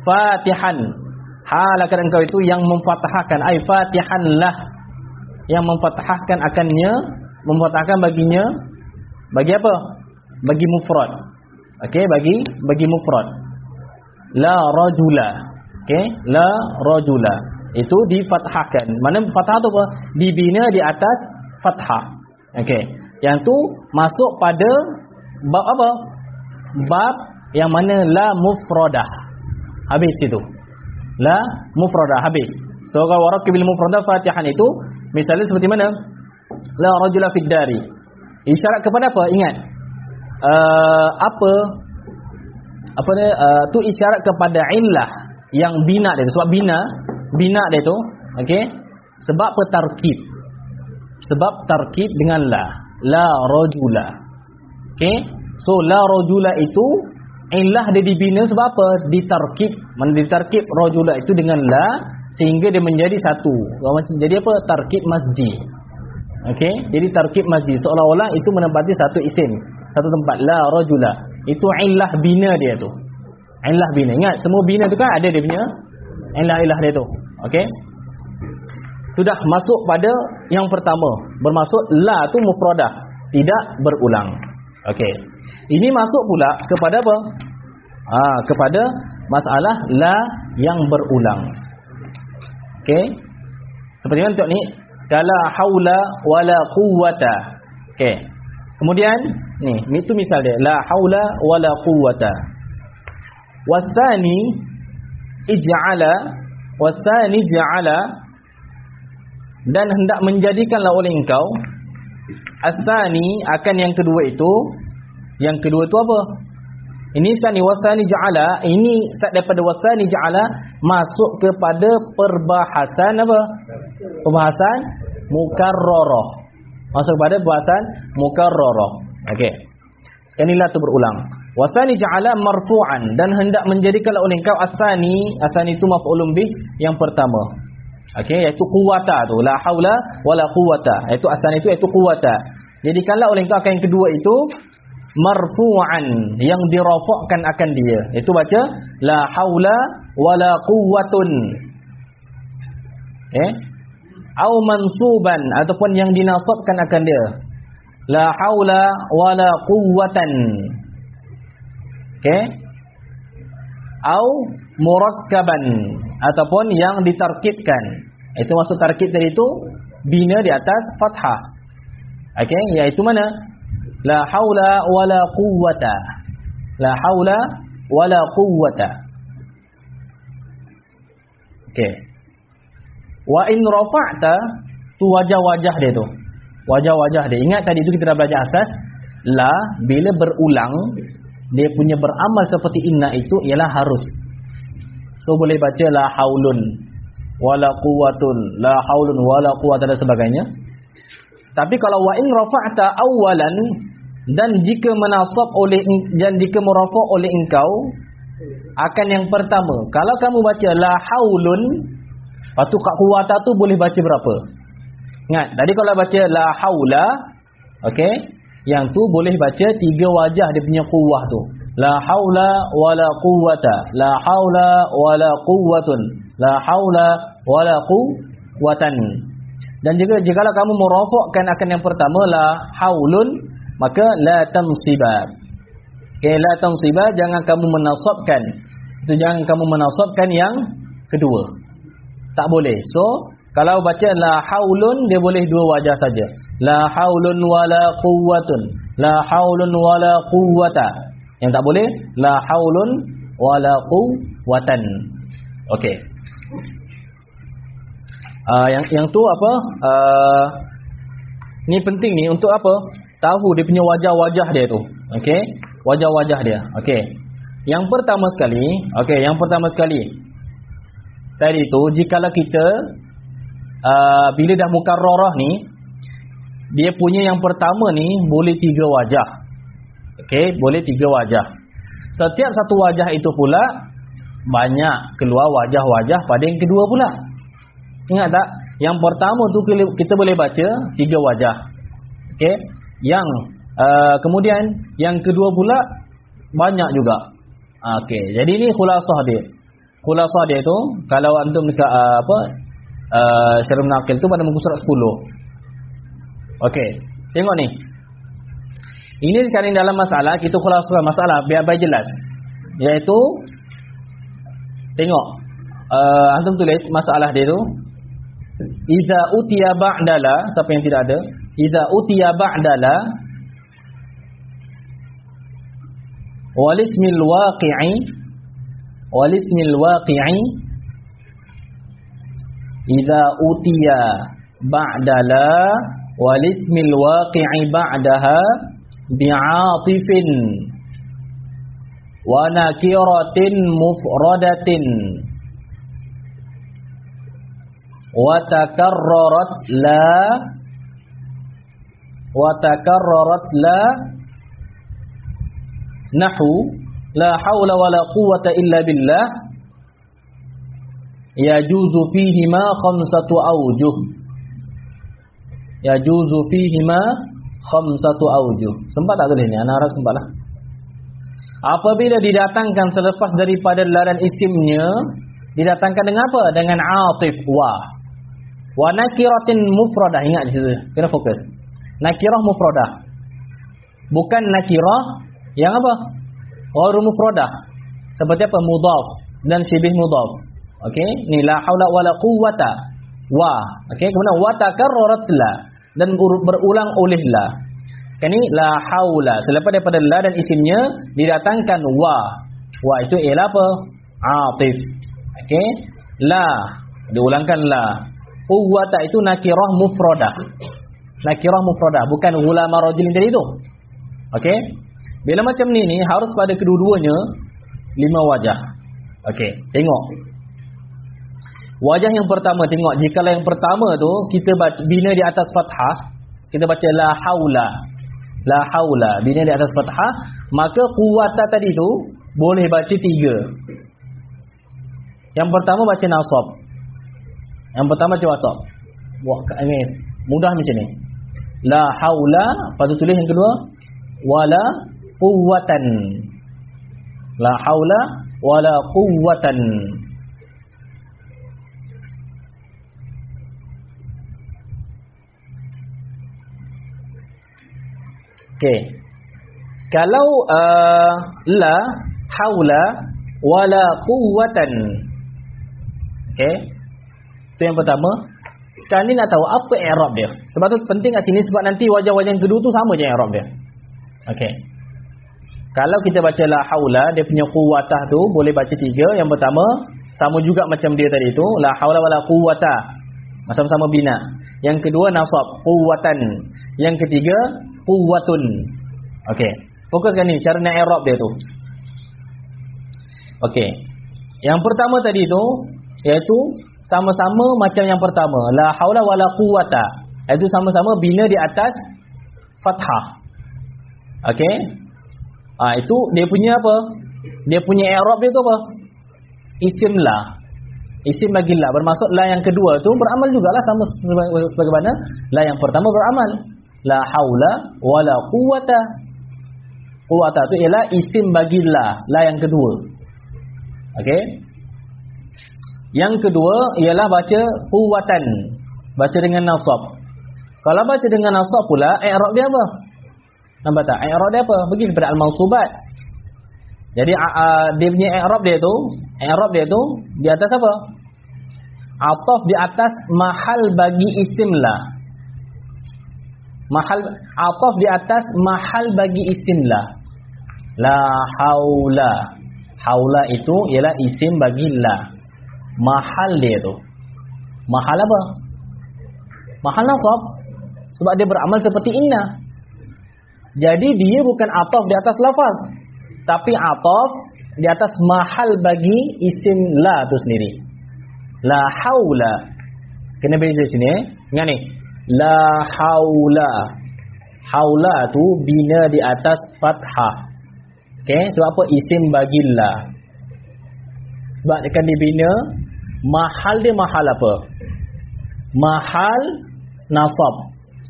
Fatihan. Hal keadaan engkau itu yang memfathahkan, ai fatihanlah, yang memfathahkan akannya, memfathahkan baginya, bagi apa? Bagi mufrad. Okey, bagi mufrad. La rajula. Okey, la rajula. Itu difathahkan. Mana fathah tu apa? Dibina di atas fathah. Okey. Yang tu masuk pada bab apa? Bab yang mana la mufradah. Habis itu. La mufradah habis. So kalau waraqibil mufradah Fatihan itu misalnya seperti mana? La rajula fid dari. Isyarat kepada apa? Ingat. Apa dia tu isyarat kepada illah yang bina dia. Sebab bina dia tu, okey? Sebab tarkib. Sebab tarkib dengan la rajula. Okey? So la rajula itu illah dia dibina sebab apa? Ditarkib. Mana ditarkib rajula itu dengan la sehingga dia menjadi satu. Jadi apa? Tarkib masjid. Okey? Jadi tarkib masjid seolah-olah itu menempati satu isim, satu tempat. La rajula. Itu illah bina dia tu. Illah bina. Ingat semua bina tu kan ada dia punya illah dia tu. Okey? Sudah masuk pada yang pertama. Bermaksud la tu mufradah, tidak berulang. Okey. Ini masuk pula kepada apa? Kepada masalah la yang berulang. Okey. Seperti mana tengok ni, kala haula wala quwwata. Okey. Kemudian ni itu misal dia, la haula wala quwwata. Wasani ja'ala dan hendak menjadikanlah oleh engkau asani akan yang kedua itu. Yang kedua itu apa? Ini sani wasani ja'ala, ini start daripada wasani ja'ala masuk kepada perbahasan apa? Perbahasan mukarrarah. Masuk kepada perbahasan mukarrarah. Okey. Sekarang inilah tu berulang. Wasani ja'ala marfu'an dan hendak menjadikanlah oleh engkau asani itu maf'ulun bih yang pertama. Okey, iaitu quwwata tu, la haula wala quwwata. Iaitu asani itu iaitu quwwata. Jadikanlah oleh engkau akan yang kedua itu marfu'an yang dirafa'kan akan dia. Itu baca la haula wala quwwatun. Au mansuban ataupun yang dinasabkan akan dia. La haula wala quwwatan. Okey. Au murakkaban ataupun yang ditarkibkan. Itu maksud tarkib tadi itu bina di atas fathah. Okey, iaitu mana? La haula wala quwwata. La haula wala quwwata. Okey. Wa in rafa'ta tu wajah-wajah dia tu. Wajah-wajah dia. Ingat tadi itu kita dah belajar asas la bila berulang dia punya beramal seperti inna itu ialah harus. So boleh baca la haulun wala quwwatun, la haulun wala quwwata dan sebagainya. Tapi kalau wa in rafa'ta awalan dan jika menasab oleh dan jika merafa' oleh engkau akan yang pertama. Kalau kamu baca la haulun, patu kat quwwata tu boleh baca berapa? Ingat, tadi kalau baca la haula, okey, yang tu boleh baca tiga wajah dia punya quwwah tu. La haula wala quwwata, la haula wala quwwatun, la haula wala quwwatan. Dan juga jikalau kamu merafakkan akan yang pertama la haulun, maka la tansiba. Okey, la tansiba, jangan kamu menasabkan. Itu jangan kamu menasabkan yang kedua. Tak boleh. So kalau baca la haulun dia boleh dua wajah saja. La haulun wala quwwatun. La haulun wala quwwata. Yang tak boleh la haulun wala quwwatan. Okey. Yang tu apa? Ni penting ni untuk apa? Tahu dia punya wajah-wajah dia tu. Okey. Wajah-wajah dia. Okey. Yang pertama sekali. Tadi tu jikalau kita bila dah mukarrarah ni, dia punya yang pertama ni boleh tiga wajah. Okey, boleh tiga wajah. Setiap satu wajah itu pula banyak keluar wajah-wajah pada yang kedua pula. Ingat tak? Yang pertama tu kita boleh baca tiga wajah. Okey. Yang kemudian yang kedua pula banyak juga. Okey, jadi ni khulasah dia. Khulasah dia tu kalau antum dekat Syarah Naqil tu pada muka surat 10. Okey, tengok ni. Ini sekarang dalam masalah kita khulasah masalah biar jelas. Iaitu tengok antum tulis masalah dia tu. Idza utiya ba'dala, siapa yang tidak ada? Idza utiya ba'dala wal ismil waqi'i idza utiya ba'dala wal ismil waqi'i ba'daha bi'atifin wa nakiratin mufradatin wa takarrarat la nahu la haula wala quwwata illa billah yajuzu fihima khamsatu awjuh. Yajuzu fihima khamsatu awjuh. Sempat tak tulis ni? Anak harap sempatlah. Apabila didatangkan selepas daripada laran isimnya, didatangkan dengan apa? Dengan atif wa nakiratin mufradah. Ingat di situ, kena fokus. Nakirah mufradah, bukan nakirah yang apa? Ghairu mufradah. Seperti apa? Mudhaf dan syibih mudhaf. Okey, ni la haula wala quwwata wa. Okey, kemudian wa takarrarat la dan berulang oleh la. Kan ni la haula, selepas daripada la dan isimnya didatangkan wa. Wa itu ialah apa? Atif. Okey, la diulangkan la. Quwwata itu nakirah mufradah. Nakirah mufradah, bukan ulama rajulin tadi itu. Okey. Bila macam ni harus pada kedua-duanya 5 wajah. Okey, tengok. Wajah yang pertama, tengok jikalau yang pertama tu kita baca bina di atas fathah, kita baca la haula. La haula bina di atas fathah, maka quwwata tadi tu boleh baca 3. Yang pertama baca nasab. Yang pertama baca wasab. Wah, ini mudah macam ni. La haula, lepas tu tulis yang kedua wala quwwatan. La haula wala quwwatan. Okey. Kalau la haula wala quwwatan. Okey. Itu yang pertama. Sekarang ni nak tahu apa i'rab dia. Sebab tu penting kat sini sebab nanti wajah-wajah yang kedua tu sama je i'rab dia. Okey. Kalau kita baca la haula, dia punya quwwatah tu boleh baca 3. Yang pertama sama juga macam dia tadi tu, la haula wala quwwata. Sama-sama bina. Yang kedua nasab, quwwatan. Yang ketiga quwwatun. Okey. Fokuskan ni cara nak i'rab dia tu. Okey. Yang pertama tadi tu iaitu sama-sama macam yang pertama, la haula wala quwwata. Itu sama-sama bina di atas fathah. Okey. Itu dia punya apa? Dia punya i'rab dia tu apa? Isim la. Isim bagi la, bermaksud la yang kedua tu beramal jugalah sama sebagaimana la yang pertama beramal. La haula wala quwwata. Quwwata tu ialah isim bagi la yang kedua. Okey. Yang kedua ialah baca quwwatan, baca dengan nasab. Kalau baca dengan nasab pula, i'rab dia apa? Nampak tak? I'rab dia apa? Pergi kepada al-mansubat. Jadi dia punya i'rab dia tu di atas apa? Ataf di atas mahal bagi isim la. Mahal ataf di atas mahal bagi isim la. La haula. Haula itu ialah isim bagi la. Mahal dia tu. Mahal apa? Mahal nasab. Sebab dia beramal seperti inna. Jadi dia bukan ataf di atas lafaz, tapi ataf di atas mahal bagi isim la tu sendiri. La haula. Kena beza sini Ingat ni. La haula. Haula tu bina di atas fathah. Okey, sebab apa? Isim bagi la. Sebab dia akan dibina mahal dia mahal apa? Mahal nasab.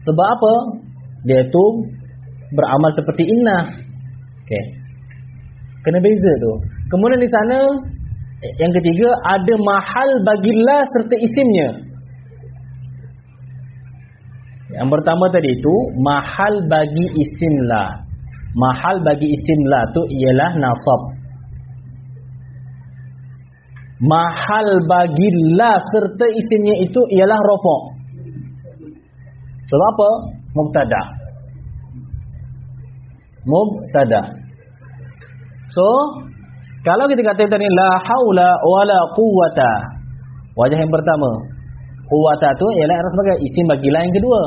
Sebab apa? Dia tu beramal seperti inna. Okey. Kena beza tu. Kemudian di sana yang ketiga ada mahal bagi la serta isimnya. Yang pertama tadi tu mahal bagi isim la. Mahal bagi isim la tu ialah nasab. mahal bagi la serta isimnya itu ialah rafa'. Sebab apa? Mubtada. So, kalau kita kata tadi la haula wala quwwata, wajah yang pertama, quwwata tu ialah sebagai isim bagi la yang kedua.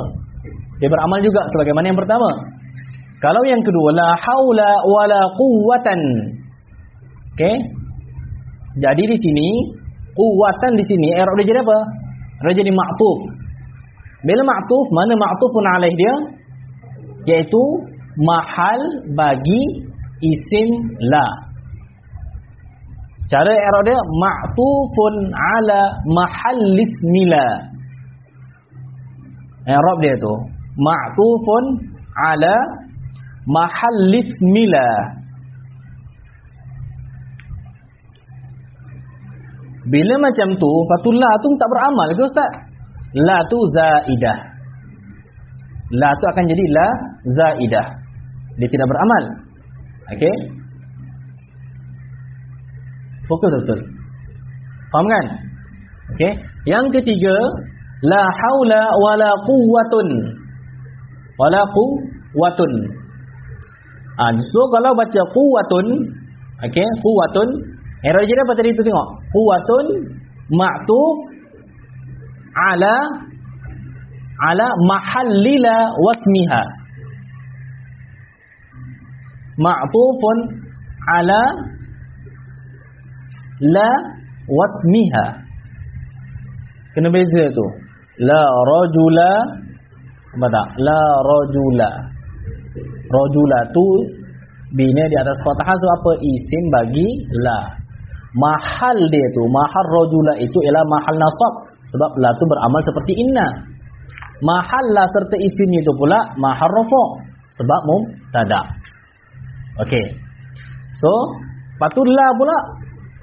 Dia beramal juga sebagaimana yang pertama. Kalau yang kedua la haula wala quwwatan. Okey? Jadi di sini quwwatan di sini i'rab dia jadi apa? Dia jadi ma'tuf. Bila ma'tuf, mana ma'tufun alaih dia? Yaitu mahal bagi isim la. Cara i'rab dia ma'tufun ala mahall ismi la. I'rab dia tu ma'tufun ala mahall ismi la. Bila macam tu, patut la tu tak beramal ke ustaz? La tu zaidah. La tu akan jadi la zaidah. Dia tidak beramal. Okey? Fokus betul. Faham kan? Okey. Yang ketiga, la haula wala quwwatun. Wala quwwatun. So kalau baca quwwatun, okey, quwwatun, error jadi apa tadi tu tengok? Quwwatun ma'tuf ala mahallila wasmiha. Ma'tufun ala la wasmiha. Kena beza tu. La rajula, apa tak? La rajula. Rajula tu bina di atas fathah tu apa? Isim bagi la. Mahal dia tu, mahal rajula itu ialah mahal nasab. Sebab la tu beramal seperti inna. Mahal la serta isimnya itu pula mahal rafa' sebab mubtada. Okey. So, patut la pula,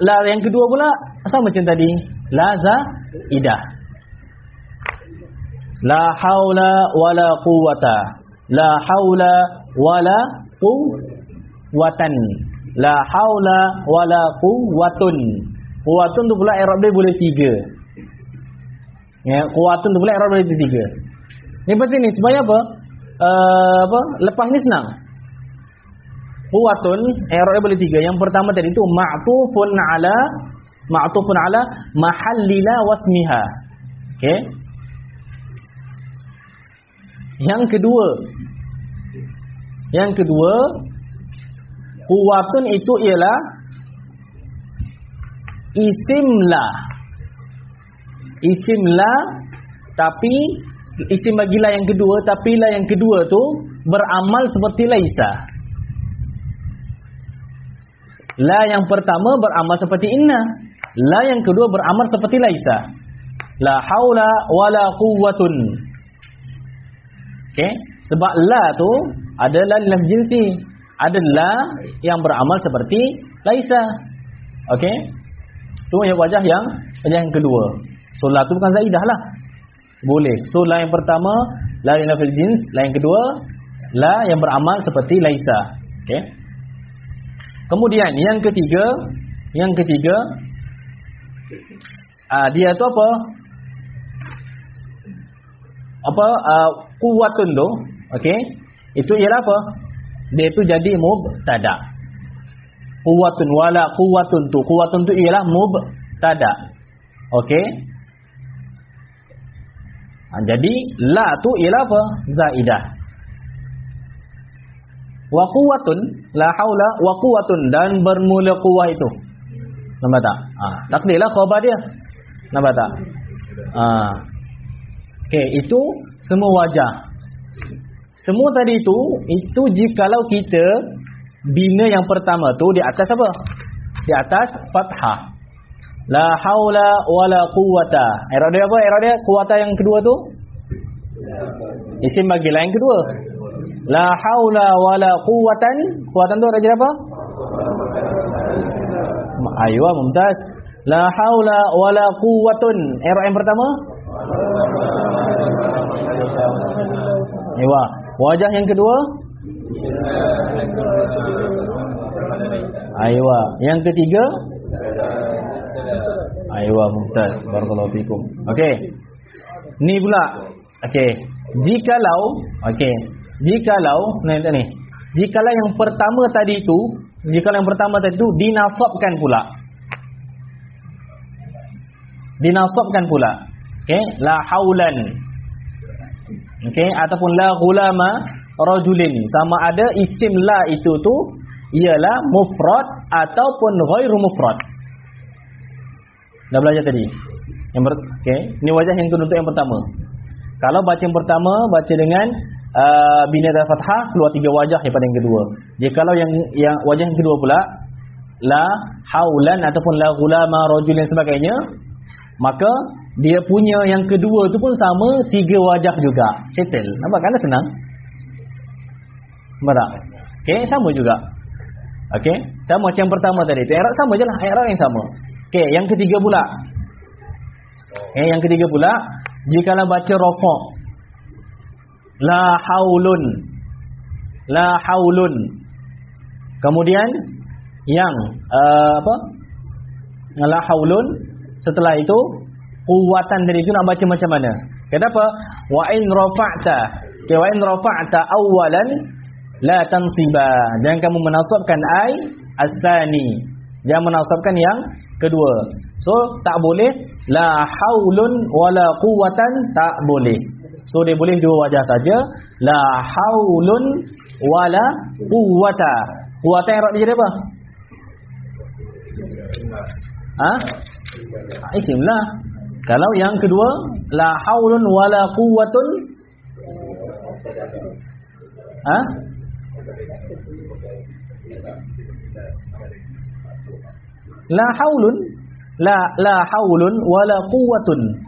la yang kedua pula sama macam tadi. La zaidah. La haula wala quwwata. La haula wala quwwatan. La haula wala quwwatun. Quwwatun tu pula i'rab dia boleh 3. Ya, quwwatun tu pula i'rab boleh 3. Ni penting ni supaya apa? Lepas ni senang. Quwwatun i'rab boleh 3. Yang pertama tadi tu ma'tufun ala mahallila wasmiha. Okey. Yang kedua quwwatun itu ialah isim la, tapi isim bagi la yang kedua, tapi la yang kedua tu beramal seperti laisa. La yang pertama beramal seperti inna, la yang kedua beramal seperti laisa. La haula wala quwwatun. Okey, sebab la tu adalah lafaz jinsi, adalah yang beramal seperti laisa. Okey, tu wajah yang kedua. So la tu bukan zaidah lah, boleh. So la yang pertama la yang lafaz jins, la yang kedua la yang beramal seperti laisa. Okey. Kemudian yang ketiga dia tu apa? Quwwatun tu, okey. Itu ialah apa? Dia tu jadi mubtada. Quwwatun wala quwwatun tu ialah mubtada. Okey. Jadi la tu ialah apa? Zaidah. Wa quwwatun, la haula wa quwwatun, dan bermula quwwah itu. Nampak tak? Takdirlah khabar dia. Nampak tak? Okey, itu semua wajah. Semua tadi itu jikalau kita bina yang pertama tu di atas apa? Di atas fathah. La haula wala quwwata. I'rab dia apa? I'rab dia quwwata yang kedua tu isim bagi la yang kedua. La haula wala quwwatan. Quwwatan tu ada jadi apa? Aywa, mumtaz. La haula wala quwwatun. I'rab yang pertama? Aywa. Wajah yang kedua? Aywa. Yang ketiga? Aywa mumtaz. Barakallahu fikum. Okey. Ni pula. Okey. Jikalau ni. Jikalau yang pertama tadi itu dinasabkan pula. Okey, la haulan. Okey, ataupun la ghulama rajulin. Sama ada isim la itu tu ialah mufrad ataupun ghairu mufrad. Dah belajar tadi. Okey, ni wajah yang untuk yang pertama. Kalau baca yang pertama baca dengan bina dan fathah, keluar 3 wajah daripada yang kedua. Jikalau yang wajah yang kedua pula la haulan ataupun la ghulama rajul dan sebagainya, maka dia punya yang kedua tu pun sama 3 wajah juga. Settle. Nampak kan senang? Nampak tak? Okey, sama juga. Okey, sama macam yang pertama tadi. I'rab sama jelah, i'rab yang sama. Okey, yang ketiga pula. Jikalau baca rafa' la haulun. Kemudian yang la haulun, setelah itu kuwatan dari itu nak baca macam mana? Kenapa? Wa in rafa'ta awalan la tansiba. Jangan kamu menasabkan as-tsani. Jangan menasabkan yang kedua. So tak boleh la haulun wala quwwatan, tak boleh. So dia boleh 2 wajah saja, la haulun wala quwwata. Quwata yang dia jadi apa? Isim lah. Kalau yang kedua la haulun wala quwwatun, la haulun wala quwwatun.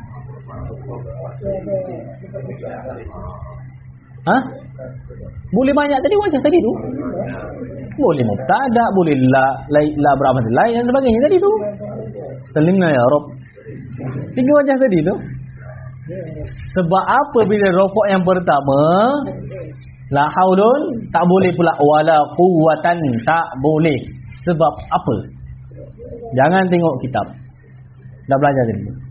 Boleh banyak tadi wajah tadi tu. Boleh mubtada, boleh la beramal lain dan sebagainya tadi tu. Telinga ya Rob. 3 wajah tadi tu. Sebab apa bila rafaq yang pertama la haulun tak boleh pula wala quwwatan, tak boleh. Sebab apa? Jangan tengok kitab. Dah belajar tadi.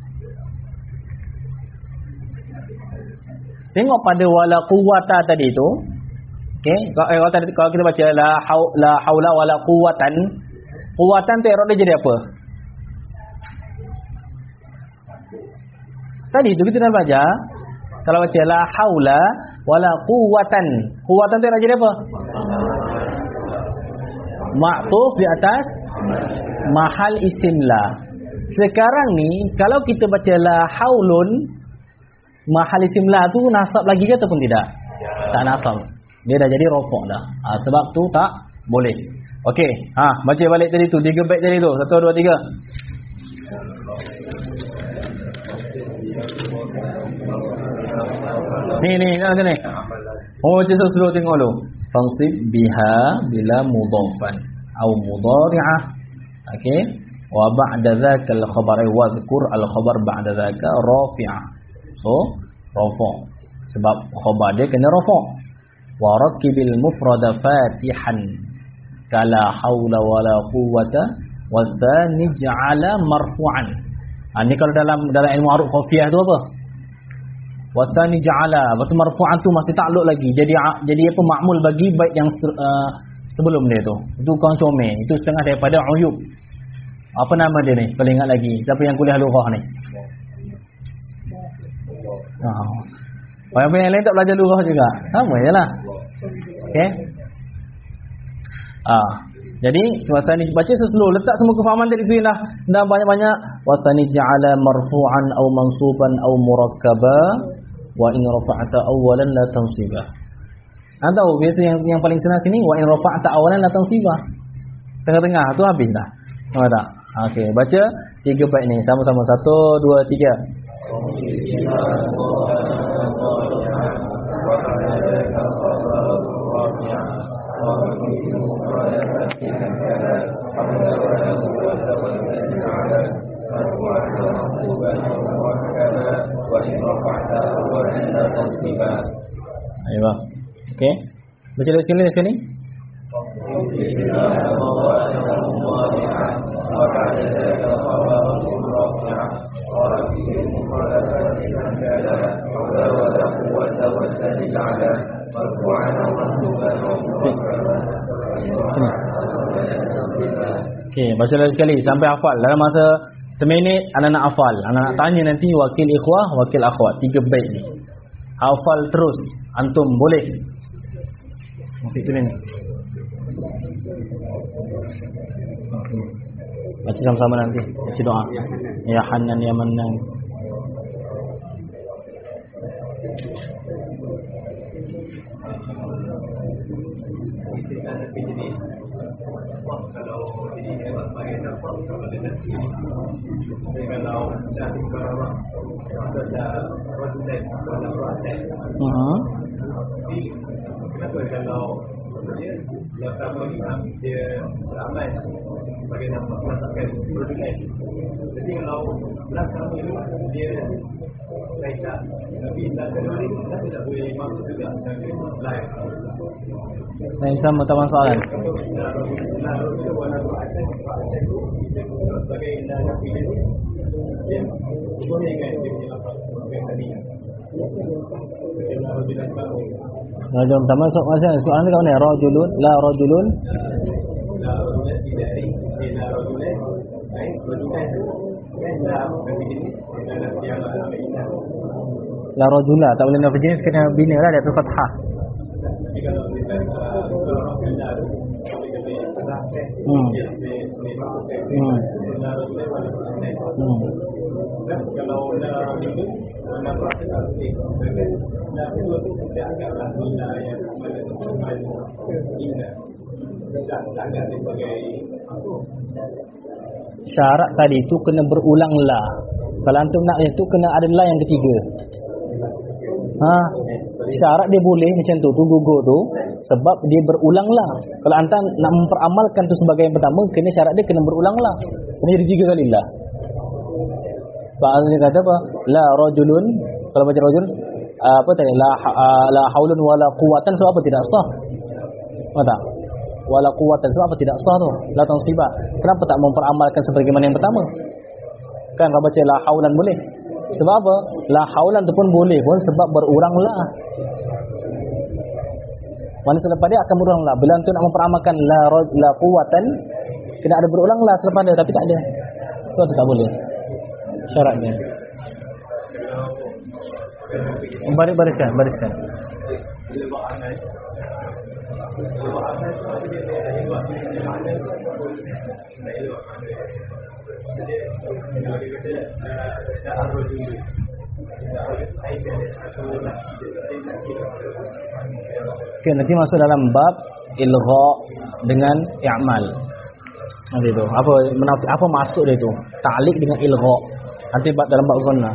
Tengok pada wala quwwata tadi tu. Okey, kalau kita baca la haula wala quwwatan, quwwatan tu i'rab dia jadi apa? Tadi tu kita dah belajar. Kalau baca la haula wala quwwatan, quwwatan tu i'rab jadi apa? Ma'tuf di atas mahal isim la. Sekarang ni kalau kita baca la haulun, mahal isim la tu nasab lagi ke ataupun tidak? Tak nasab. Dia dah jadi rafa' dah. Sebab tu tak boleh. Okey, baca balik tadi tu 3 bait tadi tu. 1 2 3. Ni baca slow tengok dulu. Fansib biha bila mudhafan au mudhari'ah. Okey. Wa ba'da dzaka al-khabar wa dzkur al-khabar ba'da dzaka rafi'ah. So, rafa'. Sebab khabar dia kena rafa'. Wa rakibil mufrada fatihan kala haula wala quwwata wa tsani ja'ala marfu'an. Ini kalau dalam ilmu aruf qafiyah tu apa? Wa tsani ja'ala, betul marfu'an tu masih takluk lagi. Jadi apa ma'mul bagi bait yang sebelum dia tu. Itu kawan comel. Itu setengah daripada uyub. Apa nama dia ni? Paling ingat lagi. Siapa yang kuliah lughah ni? Yang lain tak belajar lughah juga. Sama jelah. Okey. Jadi wasani baca slow, letak semua kefahaman tadi tu lah. Dah banyak-banyak wasani ja'ala marfu'an aw mansuban aw murakkaba wa in rafa'ta awwalan la tansibah. Anda tahu biasa yang paling senang sini wa in rafa'ta awwalan la tansibah. Tengah-tengah tu habis dah. Nampak tak? Okey, baca 3 bait ni sama-sama. 1 2 3. Ayo. Okey. Baca lagi sekali. Okey, baca lagi sekali sampai hafal. Dalam masa seminit anak nak hafal. Anak nak tanya nanti wakil ikhwah, wakil akhwat. 3 bait ni. Hafal terus. Antum boleh. Okey, tu ni. Baca sama-sama nanti. Baca doa. Ya Hanan ya Mannan. Kenapa kalau dia beramal sebagai nama merasakan produk. Jadi kalau belakang itu dia kaitan, tapi tak teori kita tidak boleh masuk juga live. Saya sama taman soalan. Sebagai nama pilih dia boleh kan dia punya apa tadi. Rajul pertama soalan ni kat mana? Rajulun la rajulun la rajula tak boleh nama jenis kena bina lah, dia tu fathah. Kalau nampak syarat tadi tu kena berulang lah. Kalau antum nak itu kena ada lah yang ketiga. Syarat dia boleh macam tu gugur tu sebab dia berulang lah. Kalau antum nak memperamalkan tu sebagai yang pertama, kena syarat dia kena berulang lah. Kena jadi 3 kali lah. Bahasa kata apa? La rajulun, kalau baca rajul apa tadi? La haulun wala quwwatan, sebab apa tidak sah? Mata. Wala quwwatan, sebab apa tidak sah tu? La tansibah. Kenapa tak memperamalkan sebagaimana yang pertama? Kan kalau baca la haulan boleh. Sebab apa? La haulan tu pun boleh pun sebab berulang la. Mana selepas dia akan berulang la. Bila tu nak memperamalkan la quwwatan, kena ada berulang la selepas dia, tapi tak ada. Tu tak boleh. Syaratnya. Bariskan. Okey, nanti masuk dalam bab ilgha dengan i'mal. Nanti tu apa masuk dia tu? Ta'liq dengan ilgha. Nanti dalam bab ghanna.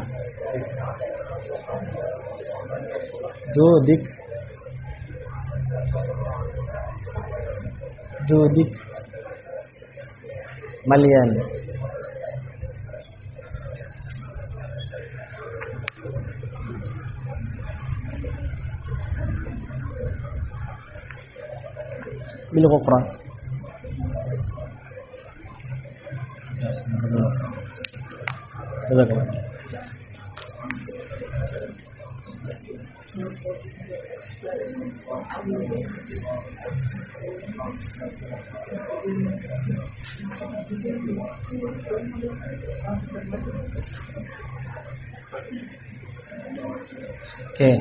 Judik malian. Bil ghufran. Jazakallah. Okey.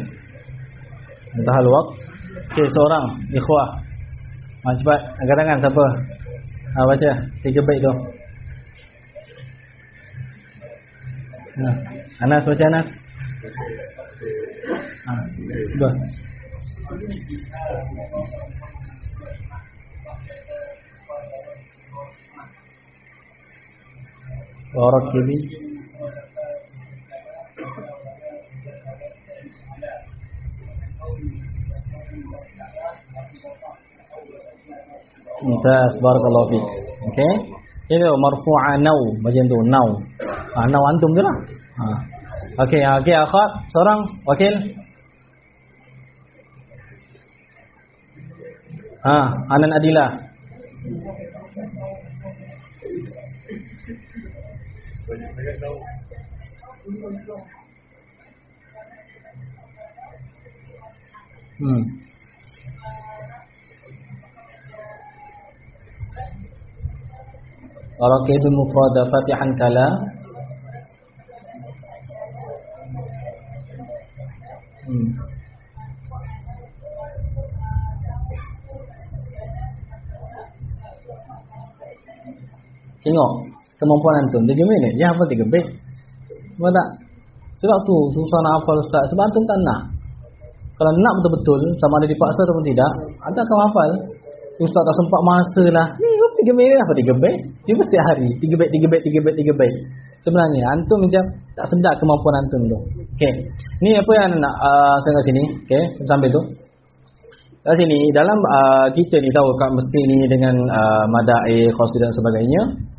Entah waktu. Okey, seorang ikhwah. Cepat angkat tangan siapa? Baca 3 bait tu. Anas baca Anas. Cuba. Warakibi. Mumtaz, barakallahu fiik. Okey. Ini marfu'a nau, macam tu nau. Nau antum je lah. Okey, akhwat, seorang wakil. Anan Adila. Raqib mufrad fatihan kala. Tengok kemampuan antum 3 minit. Yang hafal 3 bait. Betul tak? Sebab tu susah nak hafal ustaz. Sebab antum tak nak. Kalau nak betul-betul sama ada dipaksa ataupun tidak, antum akan hafal. Ustaz tak sempat masa lah. Ni 3 minit apa 3 bait? Cuma setiap hari 3 bait, 3 bait, 3 bait, 3 bait. Sebenarnya antum macam tak sedar kemampuan antum tu. Okey. Ni apa yang nak saya kat sini. Okey, sampai tu. Kat sini dalam kita ni tahu kat mesti ni dengan madaih, qasidah dan sebagainya.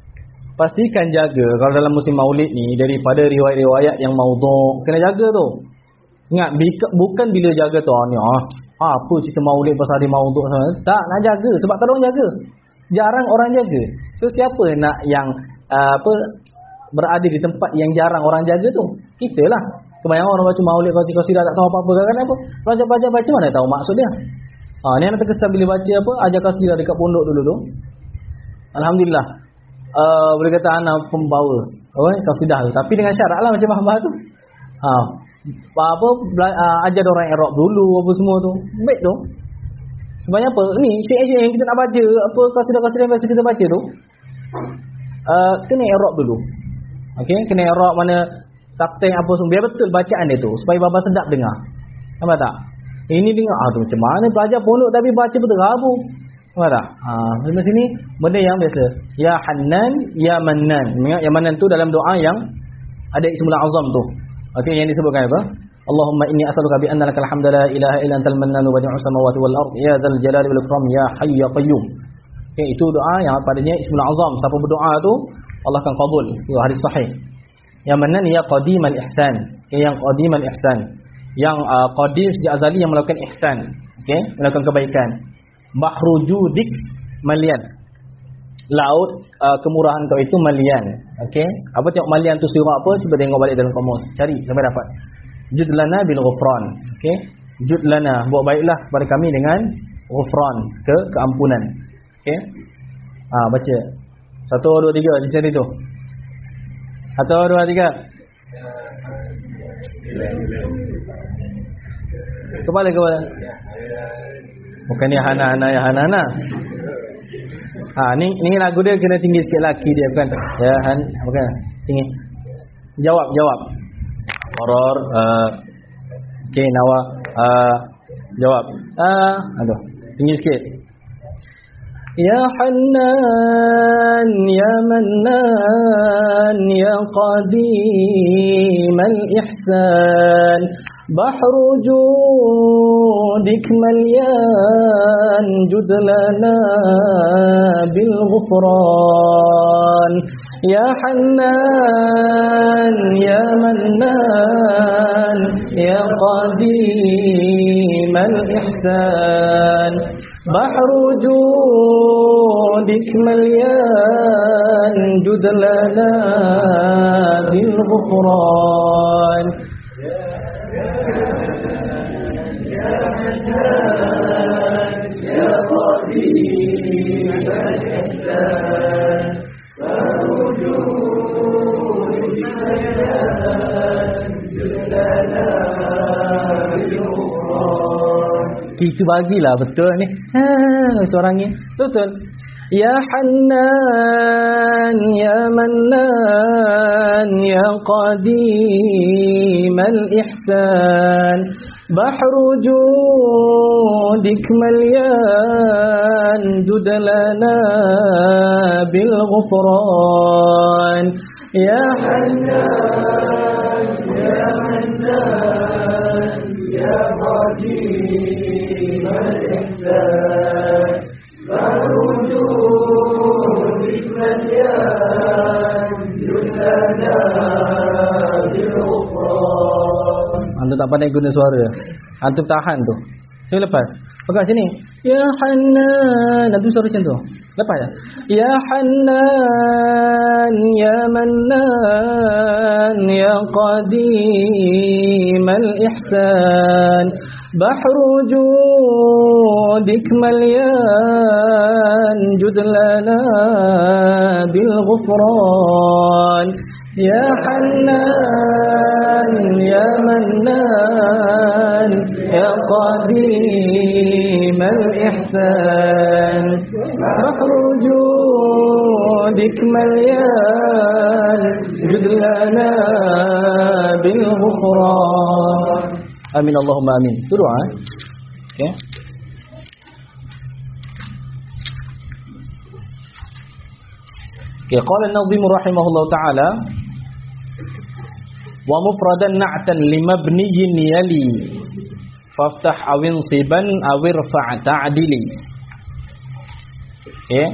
Pastikan jaga kalau dalam musim maulid ni daripada riwayat-riwayat yang maudhu', kena jaga tu. Ingat bukan bila jaga tu ni apa cerita maulid pasal hari maudhu' tak nak jaga sebab tak ada orang jaga. Jarang orang jaga. So siapa nak yang berada di tempat yang jarang orang jaga tu? Kitalah. Kebanyakan orang baca maulid qasidah tak tahu apa-apa kan apa. Pelajar-pelajar baca mana tahu maksud dia. Ni anak terkesan bila baca ajar qasidah dekat pondok dulu tu. Alhamdulillah. Boleh kata anak pembawa qasidah tu, tapi dengan syaratlah macam Bahbah tu. Ajar orang Arab dulu apa semua tu. Baik tu. Sebenarnya apa? Ni syair-syair yang kita nak baca, apa qasidah-qasidah yang biasa kita baca tu. Kena Arab dulu. Okey, kena Arab mana subteng apa semua biar betul bacaan dia tu supaya Bahbah sedap dengar. Nampak tak? Ini dengar tu macam mana pelajar pondok tapi baca berterabur. Nampak tak? Di sini benda yang biasa. Ya Hannan, Ya Mannan. Ingat Ya Mannan tu dalam doa yang ada ismul azam tu. Okey, yang disebutkan apa? Allahumma inni as'aluka bi anna lakal hamda la ilaha illa antal mannan wa badi'us samawati wal ard ya dzal jalali wal ikram ya hayy ya qayyum. Okey, itu doa yang padanya ismul azam. Siapa berdoa tu Allah akan kabul. Itu hadis sahih. Yang Mannan ya qadimal ihsan. Okay, yang qadimal ihsan. Yang qadim sejak azali yang melakukan ihsan. Okey, melakukan kebaikan. Bahru judik malian. Laut kemurahan kau itu malian. Okey, apa tengok malian tu sirap apa? Cuba tengok balik dalam kamus. Cari sampai dapat. Judlana bil ghufran. Okey, judlana, buat baiklah kepada kami dengan ghufran, keampunan. Okey. Baca. 1 2 3 di sini tu. 1 2 3. Kepala. Bukan ya Hana ya Hana. Ni lagu dia kena tinggi sikit laki dia bukan. Ya bukan. Tinggi. Jawab. Horor okey Nawa jawab. Aduh, tinggi sikit. Ya Hannan Ya Mannan Ya Qadimal Ihsan Bahru judik malyan judlana bil ghufran Ya Hannan Ya Mannan Ya Qadimal Ihsan Bahru judik malyan judlana bil ghufran Ya Qadimal Ihsan Bahru judik malyan judlana bil ghufran. Kita bagilah betul ni. Suara ni betul. Ya Hannan Ya Mannan Ya Qadimal Ihsan Bahru judik malyan judlana bil ghufran Ya Hannan Ya Mannan Ya Qadimal Ihsan Bahru judik malyan judlana bil ghufran. Antum tak pandai guna suara. Antum tahan tu. Saya lepas. Pegang sini. Ya Hannan. Nanti suara macam tu. Lepas ya. Ya Hannan, ya Mannan, ya Qadimal Ihsan, Bahru Judik Malyan, Judlana Bil Ghufran. Ya Hannan, ya Mannan, ya Qadimal Ihsan, Bahru Judik Malyan, Judlana Bil Ghufran. Amin Allahumma amin. Itu doa. Okey. Qala an-nazim rahimahullah taala wa mufradan na'tan limabniyin yali faftah awin siban awir fa'ta'dili. Ya.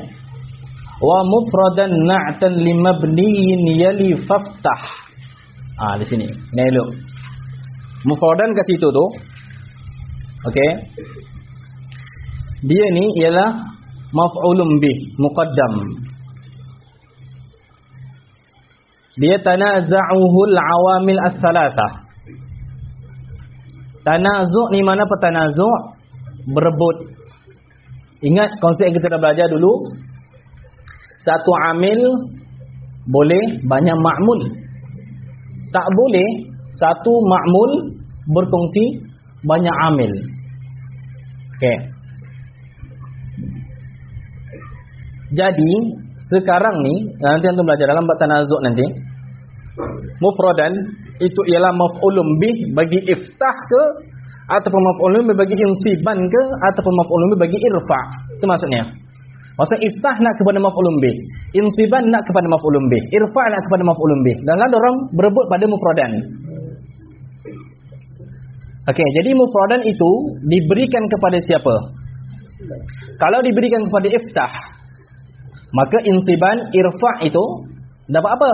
Wa mufradan na'tan limabniyin yali faftah. Di sini. Ni elok. Mufradan kat situ tu. Okey. Dia ni ialah maf'ulun bih muqaddam. Dia tanaza'uhul awamil as-salasah. Tanazu' ni mana petanazu'? Berebut. Ingat konsep yang kita dah belajar dulu. Satu amil boleh banyak ma'mul. Tak boleh satu ma'mul berkongsi banyak amil. Okey. Jadi sekarang ni nanti antum belajar dalam bab tanazu' nanti. Mufradan itu ialah maf'ulun bih bagi iftah ke ataupun maf'ulun bih bagi insiban ke ataupun maf'ulun bih bagi irfa'. Itu maksudnya. Maksud iftah nak kepada maf'ulun bih, insiban nak kepada maf'ulun bih, irfa' nak kepada maf'ulun bih. Dan ada orang berebut pada mufradan. Okey, jadi mufradan itu diberikan kepada siapa? Kalau diberikan kepada iftah, maka insiban irfa' itu dapat apa?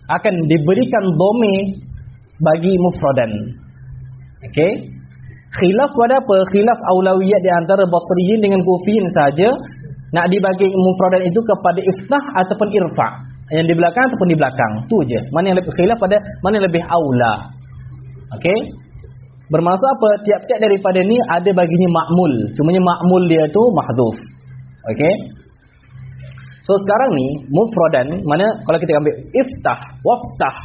Akan diberikan dhamir bagi mufradan. Okey. Khilaf pada apa? Khilaf aulawiyat di antara Basriyin dengan Kufiyin saja nak dibagi mufradan itu kepada iftah ataupun irfa'. Yang di belakang ataupun di belakang. Tu je. Mana yang lebih khilaf pada mana yang lebih aula. Okey. Bermaksud apa? Tiap-tiap daripada ni ada baginya ma'mul. Cumanya ma'mul dia tu mahdzuf. Okey. So sekarang ni mufradan mana kalau kita ambil iftah, waftah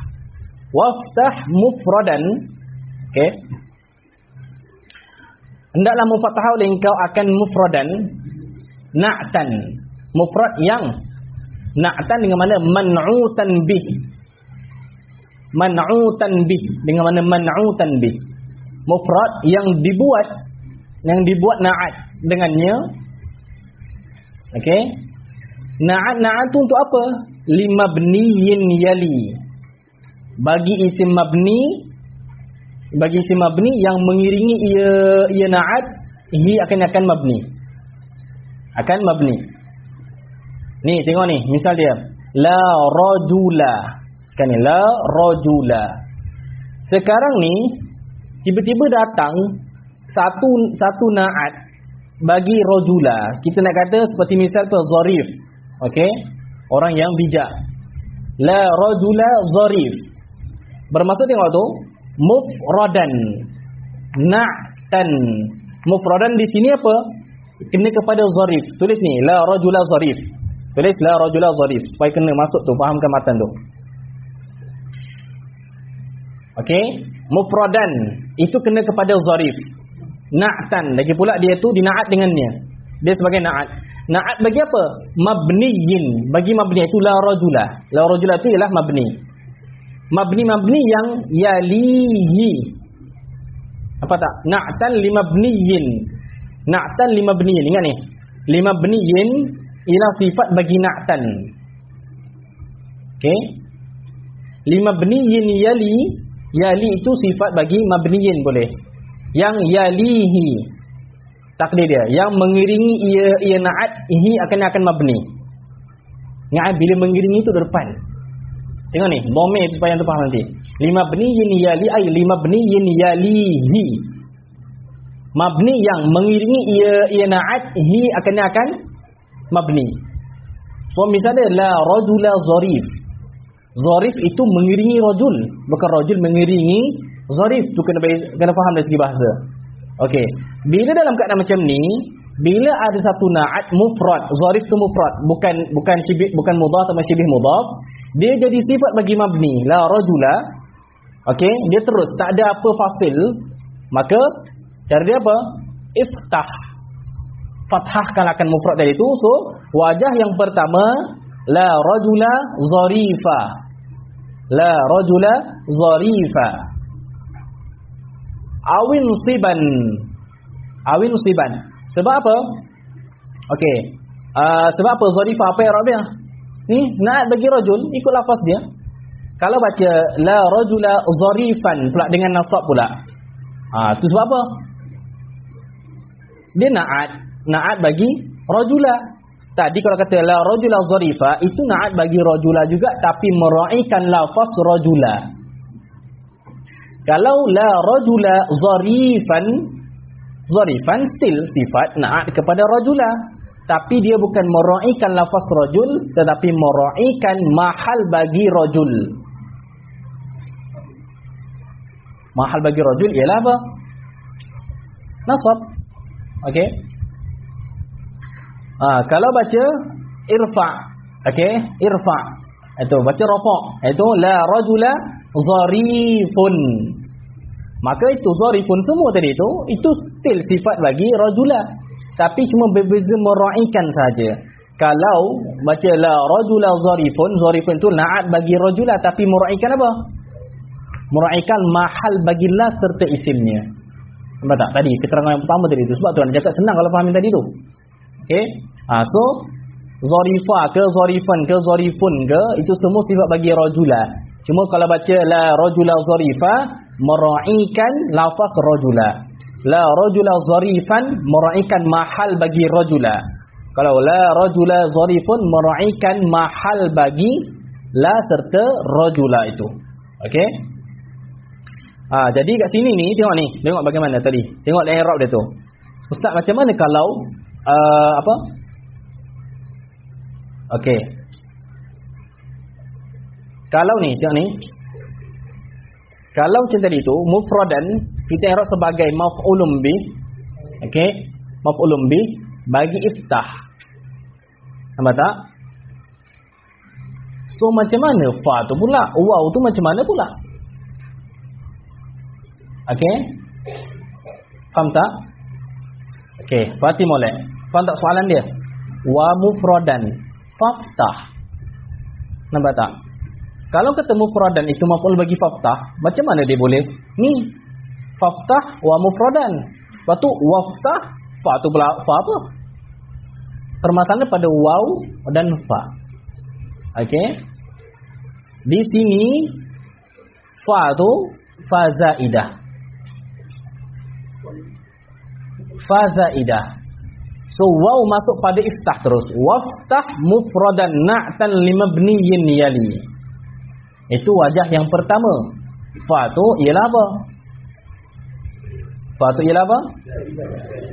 mufradan, okey. Hendaklah mufattahah oleh engkau akan mufradan na'tan. Mufrad yang na'tan dengan mana man'utan bih. Man'utan bih dengan mana man'utan bih. Mufrad yang dibuat na'at dengannya. Okey. Na'at tu untuk apa? Limabniyin yali. Bagi isim mabni yang mengiringi ia na'at, ia akan mabni. Akan mabni. Ni tengok ni, misal dia la rajula. Sekarang ni la rajula. Sekarang ni tiba-tiba datang satu na'at bagi rajula. Kita nak kata seperti misal tu zarif. Okey, orang yang bijak. La rajula zarif. Bermaksud tengok tu mufradan na'tan. Mufradan di sini apa? Kena kepada zarif. Tulis ni la rajula zarif. Tulis la rajula zarif supaya kena masuk tu, fahamkan matan tu. Okey, mufradan itu kena kepada zarif. Na'tan lagi pula dia tu dinaat dengannya. Dia sebagai na'at. Na'at bagi apa? Mabniyin. Bagi mabni itu la rajula. La rajula itu ialah mabni. Mabni yang yalihi. Apa tak? Na'tan limabniyin. Na'tan limabniyin. Ingat ni. Limabniyin ialah sifat bagi na'tan. Okey. Limabniyin yali. Yali itu sifat bagi mabniyin boleh. Yang yalihi. Takdir dia yang mengiringi ia na'at ini akan mabni. Ingat bila mengiringi itu depan. Tengok ni, dhamir supaya anda faham nanti. Lima bniyin yali ay lima bniyin yalihi. Mabni yang mengiringi ia na'at, hi akan mabni. So misalnya la rajula zarif. Zarif itu mengiringi rajul, bukan rajul mengiringi zarif. Tu kena faham dari segi bahasa. Okey. Bila dalam keadaan macam ni, bila ada satu na'at mufrad, zarif tu mufrad, bukan syibih, bukan mudhaf atau syibih mudhaf, dia jadi sifat bagi mabni. La rajula. Okey, dia terus tak ada apa fasil. Maka cara dia apa? Iftah. Fathahkan akan mufrad tadi itu. So wajah yang pertama la rajula zarifa. La rajula zarifa. Awin siban. Awin siban. Sebab apa? Okey. Sebab apa zarifa, apa i'rab dia? Ni naat bagi rajul, ikut lafaz dia. Kalau baca la rajula zarifan pula dengan nasab pula. Tu sebab apa? Dia naat bagi rajula. Tadi kalau kata la rajula zarifa, itu naat bagi rajula juga tapi meraihkan lafaz rajula. Kalau la rajula zarifan still sifat naat kepada rajula, tapi dia bukan meraihkan lafaz rajul tetapi meraihkan mahal bagi rajul. Mahal bagi rajul ialah apa? Nasab. Okey. Kalau baca irfa, okey, irfa. Itu baca rafa. Itu la rajula zarifun. Maka itu zarifun semua tadi itu still sifat bagi rajula. Tapi cuma berbeza meraihkan saja. Kalau baca la rajula zarifun, zarifun itu naat bagi rajula tapi meraihkan apa? Meraihkan mahal bagi la serta isimnya. Nampak tak? Tadi keterangan yang pertama tadi itu. Sebab tu nak cakap senang kalau faham tadi tu. Okey. So zarifa ke zarifan ke zarifun ke, itu semua sifat bagi rajula. Cuma kalau baca la rajula zarifa, meraihkan lafaz rajula. La rajula zarifan, meraihkan mahal bagi rajula. Kalau la rajula zarifun, meraihkan mahal bagi la serta rajula itu. Okey. Jadi kat sini ni tengok bagaimana tadi. Tengok i'rab dia tu. Ustaz, macam mana kalau apa? Okey. Kalau ni, tengok ni. Kalau macam tadi tu mufradan, kita i'rab sebagai maf'ulun bih. Okey, maf'ulun bih bagi iftah. Nampak tak? So macam mana fa tu pula? Waw tu macam mana pula? Okey. Faham tak? Okey, berarti molek. Faham tak soalan dia? Wa mufradan faftah. Nampak tak? Kalau kata mufradan itu maf'ul bagi faftah, macam mana dia boleh? Ni faftah wa mufradan. Lepas tu waftah, fa tu pula fa apa? Permasalahan pada waw dan fa. Okey. Di sini fa tu fa zaidah. Fa zaidah. So waw masuk pada iftah terus. Waftah mufradan na'tan limabniyin yali. Itu wajah yang pertama. Fa tu ialah apa? Fa tu ialah apa?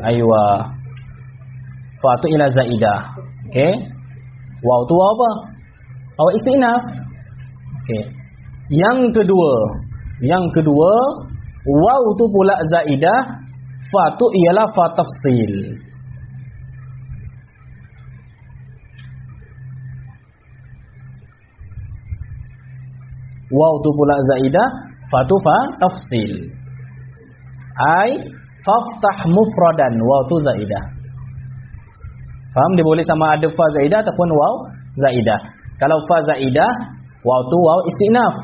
Aywa. Fa tu ialah zaidah. Okey. Waw tu apa? Waw istinaf. Okey. Yang kedua, waw tu pula zaidah, fa tu ialah fa tafsil. Waw tu pula zaidah, fa tu fa tafsil. Ai faftah mufradan, waw tu zaidah. Faham? Dia boleh sama ada fa zaidah ataupun waw zaidah. Kalau fa zaidah, waw tu waw istinaf.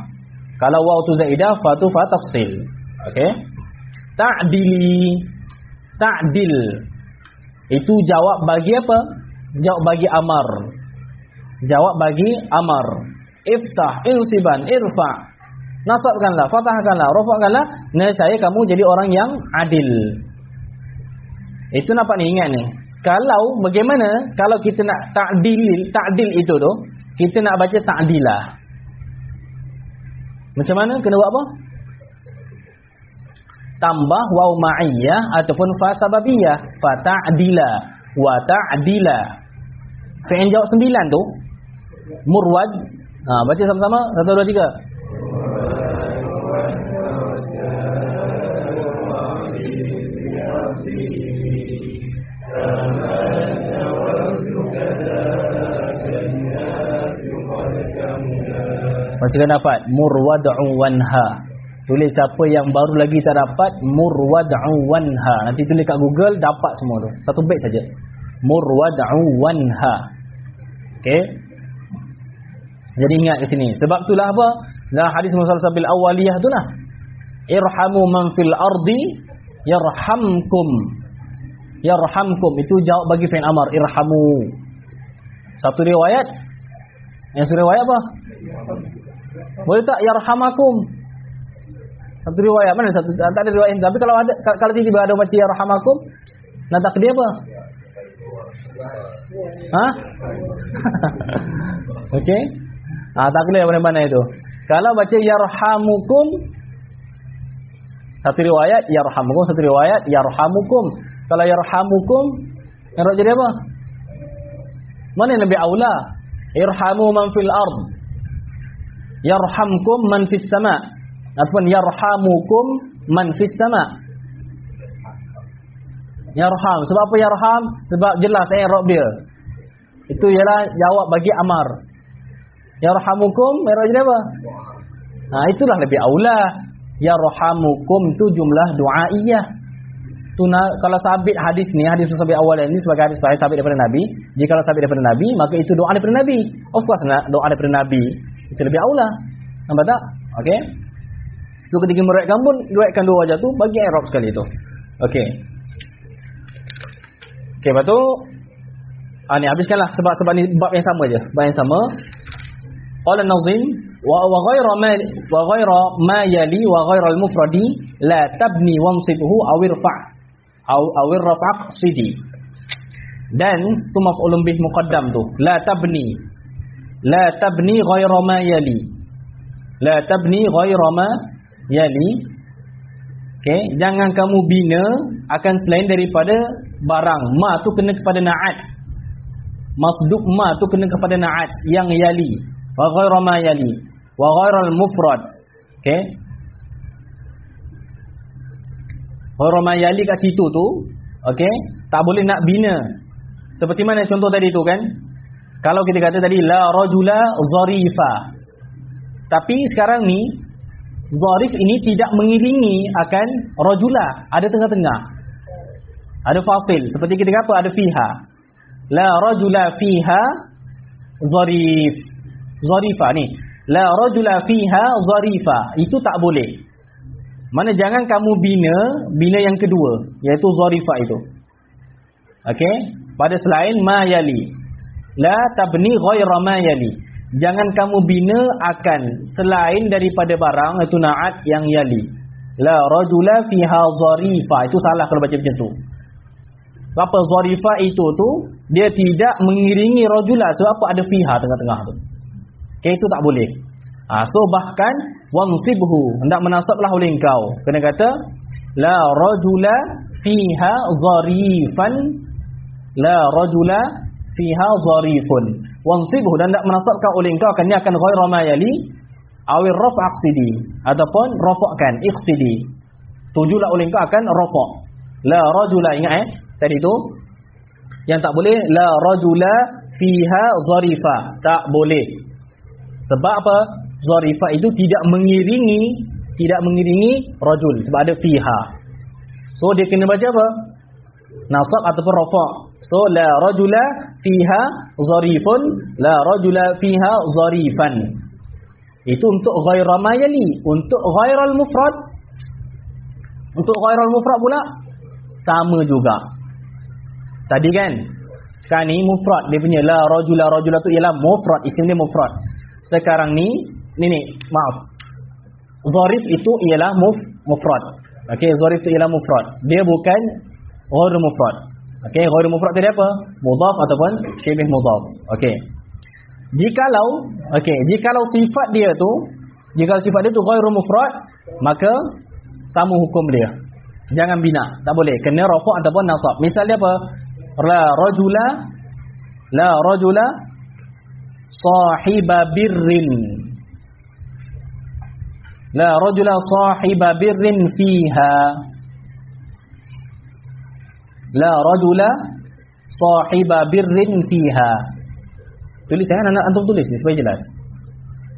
Kalau waw tu zaidah, fa tu fa tafsil. Okey. Ta'dil. Itu jawab bagi apa? Jawab bagi amar. Jawab bagi amar. Iftah, insiban, irfa. Nasabkanlah, fathahkanlah, rafa'kanlah, nescaya kamu jadi orang yang adil. Itu nampak ni, ingat ni. Kalau bagaimana kalau kita nak ta'dil itu tu, kita nak baca ta'dilah. Macam mana? Kena buat apa? tambah waw ma'iyah ataupun fa sababiyah, fa ta'dila wa ta'dila. Fi'il jawab 9 tu murwad. Baca sama-sama 1 2 3. Masih kena dapat murwad'u wanha. Tulis siapa yang baru lagi tak dapat murwad'u wanha. Nanti tulis kat Google dapat semua tu. Satu bait saja. Murwad'u wanha. Okey. Jadi ingat ke sini. Sebab itulah apa? Dalam hadis musalsal bil awaliyah tu lah. Irhamu man fil ardi yarhamkum. Yarhamkum itu jawab bagi fi'il amr, irhamu. Satu riwayat. Yang riwayat apa? Boleh tak yarhamakum? Satu riwayat mana satu? Tak ada riwayat. Tapi kalau ada, kalau tiba-tiba ada baca yarhamakum, nak takdir apa? Ha? Okey. Takdir mana-mana itu. Kalau baca yarhamukum, satu riwayat yarhamukum, satu riwayat yarhamukum. Kalau yarhamukum, yang jadi apa? Mana yang lebih aula? Irhamu man fil ard. Yarhamkum man fis sama. Ataupun yarhamukum man fis sama. Yarham. Sebab apa yarham? Sebab jelas i'rab dia. Itu ialah jawab bagi amar. Yarhamukum, i'rab jadi apa? Itulah lebih aula. Yarhamukum tu jumlah du'aiyah. Kalau sabit hadis ni, hadis sabit awal ini sebagai hadis sahih sabit daripada Nabi. Jika kalau sabit daripada Nabi, maka itu doa daripada Nabi. Of course doa daripada Nabi itu lebih aula. Nampak tak? Okey. So ketika meriwayatkan pun riwayatkan dua wajah tu bagi i'rab sekali itu. Okey. Okey, lepas tu ni habiskanlah sebab ni bab yang sama je. Bab yang sama. Qala an-nazim wa ghayra ma yali wa ghayra al-mufradi la tabni wansibhu aw irfa' aw irfa' qsidi. Dan tu maf'ulun bih muqaddam tu. La tabni ghayra ma yali. La tabni ghayra ma yali. Okey, jangan kamu bina akan selain daripada barang. Ma tu kena kepada na'at. Masduk ma tu kena kepada na'at yang yali. Wa ghayra ma yali wa ghayra al-mufrad. Okey. Ghayra ma yali kat situ tu, okey, tak boleh nak bina. Seperti mana contoh tadi tu kan? Kalau kita kata tadi la rajula zarifa. Tapi sekarang ni zarif ini tidak mengiringi akan rajula, ada tengah-tengah. Ada fasil. Seperti kita kata ada fiha. La rajula fiha zarif. Zarifa ni. La rajula fiha zarifa. Itu tak boleh. Mana jangan kamu bina yang kedua, iaitu zarifa itu. Okey? Pada selain ma yali. La tabni ghayra ma yali. Jangan kamu bina akan selain daripada barang itu na'at yang yali. La rajula fiha zarifa. Itu salah kalau baca macam tu. Apa zarifa itu tu dia tidak mengiringi rajula sebab apa ada fiha tengah-tengah tu. Okay, itu tak boleh. So bahkan wansibhu, hendak menasablah oleh engkau. Kena kata la rajula fiha zarifan. La rajula fiha zarifun. Wansibhu, dan hendak menasabkan oleh engkau akannya akan ghayra ma yali awir rafa' aqsidi, ataupun rafa'kan iqsidi. Tujulah oleh engkau akan rafa'. La rajula, ingat tadi tu yang tak boleh la rajula fiha zarifa. Tak boleh. Sebab apa? Zarifah itu tidak mengiringi rajul sebab ada fiha. So dia kena baca apa? Nasab ataupun rafa'. So la rajula fiha zarifun, la rajula fiha zarifan. Itu untuk ghayra ma yali. Untuk ghairal mufrad, untuk ghairal mufrad pula sama juga. Tadi kan sekarang ni mufrad dia punya la rajula tu ialah mufrad, isim dia mufrad. Sekarang ni maaf. Zarif itu ialah mufrad. Okey, zarif itu ialah mufrad. Dia bukan ghairu mufrad. Okey, ghairu mufrad tadi apa? Mudhaf ataupun syibih mudhaf. Okey. Jikalau sifat dia tu ghairu mufrad, maka sama hukum dia. Jangan bina, tak boleh. Kena rafa' ataupun nasab. Misal dia apa? La rajula sahiba birrin. La rajula sahiba birrin fiha. La rajula sahiba birrin fiha. Tulis jangan anak antum tulis ni supaya jelas.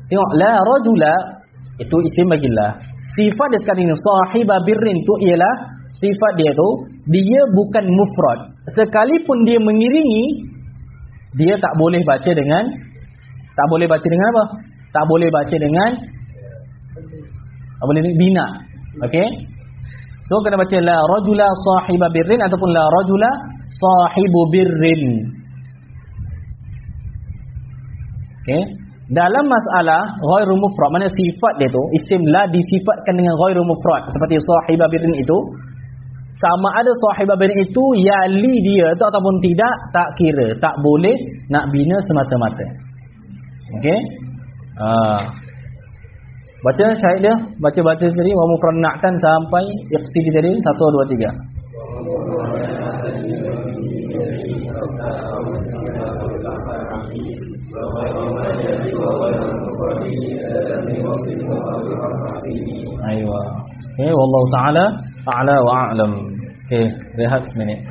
Tengok la rajula itu isim bagilah. Sifat dia sekarang ni sahiba birrin tu ialah sifat dia tu dia bukan mufrad. Sekalipun dia mengiringi, dia tak boleh baca dengan apa? Tak boleh baca dengan boleh bina. Okey. So kena baca la rajula sahiba birrin ataupun la rajula sahibu birrin. Okey. Dalam masalah ghairu mufrad, mana sifat dia tu isim la disifatkan dengan ghairu mufrad seperti sahiba birrin itu, sama ada sahiba birrin itu yali dia tu ataupun tidak, tak kira, tak boleh nak bina semata-mata. Okey. Baca syahid dia, baca sendiri wa mufranna'kan sampai iqsidi tadi 1 2 3. Aywa. Okey, wallahu taala a'la wa a'lam. Okey, rehat seminit.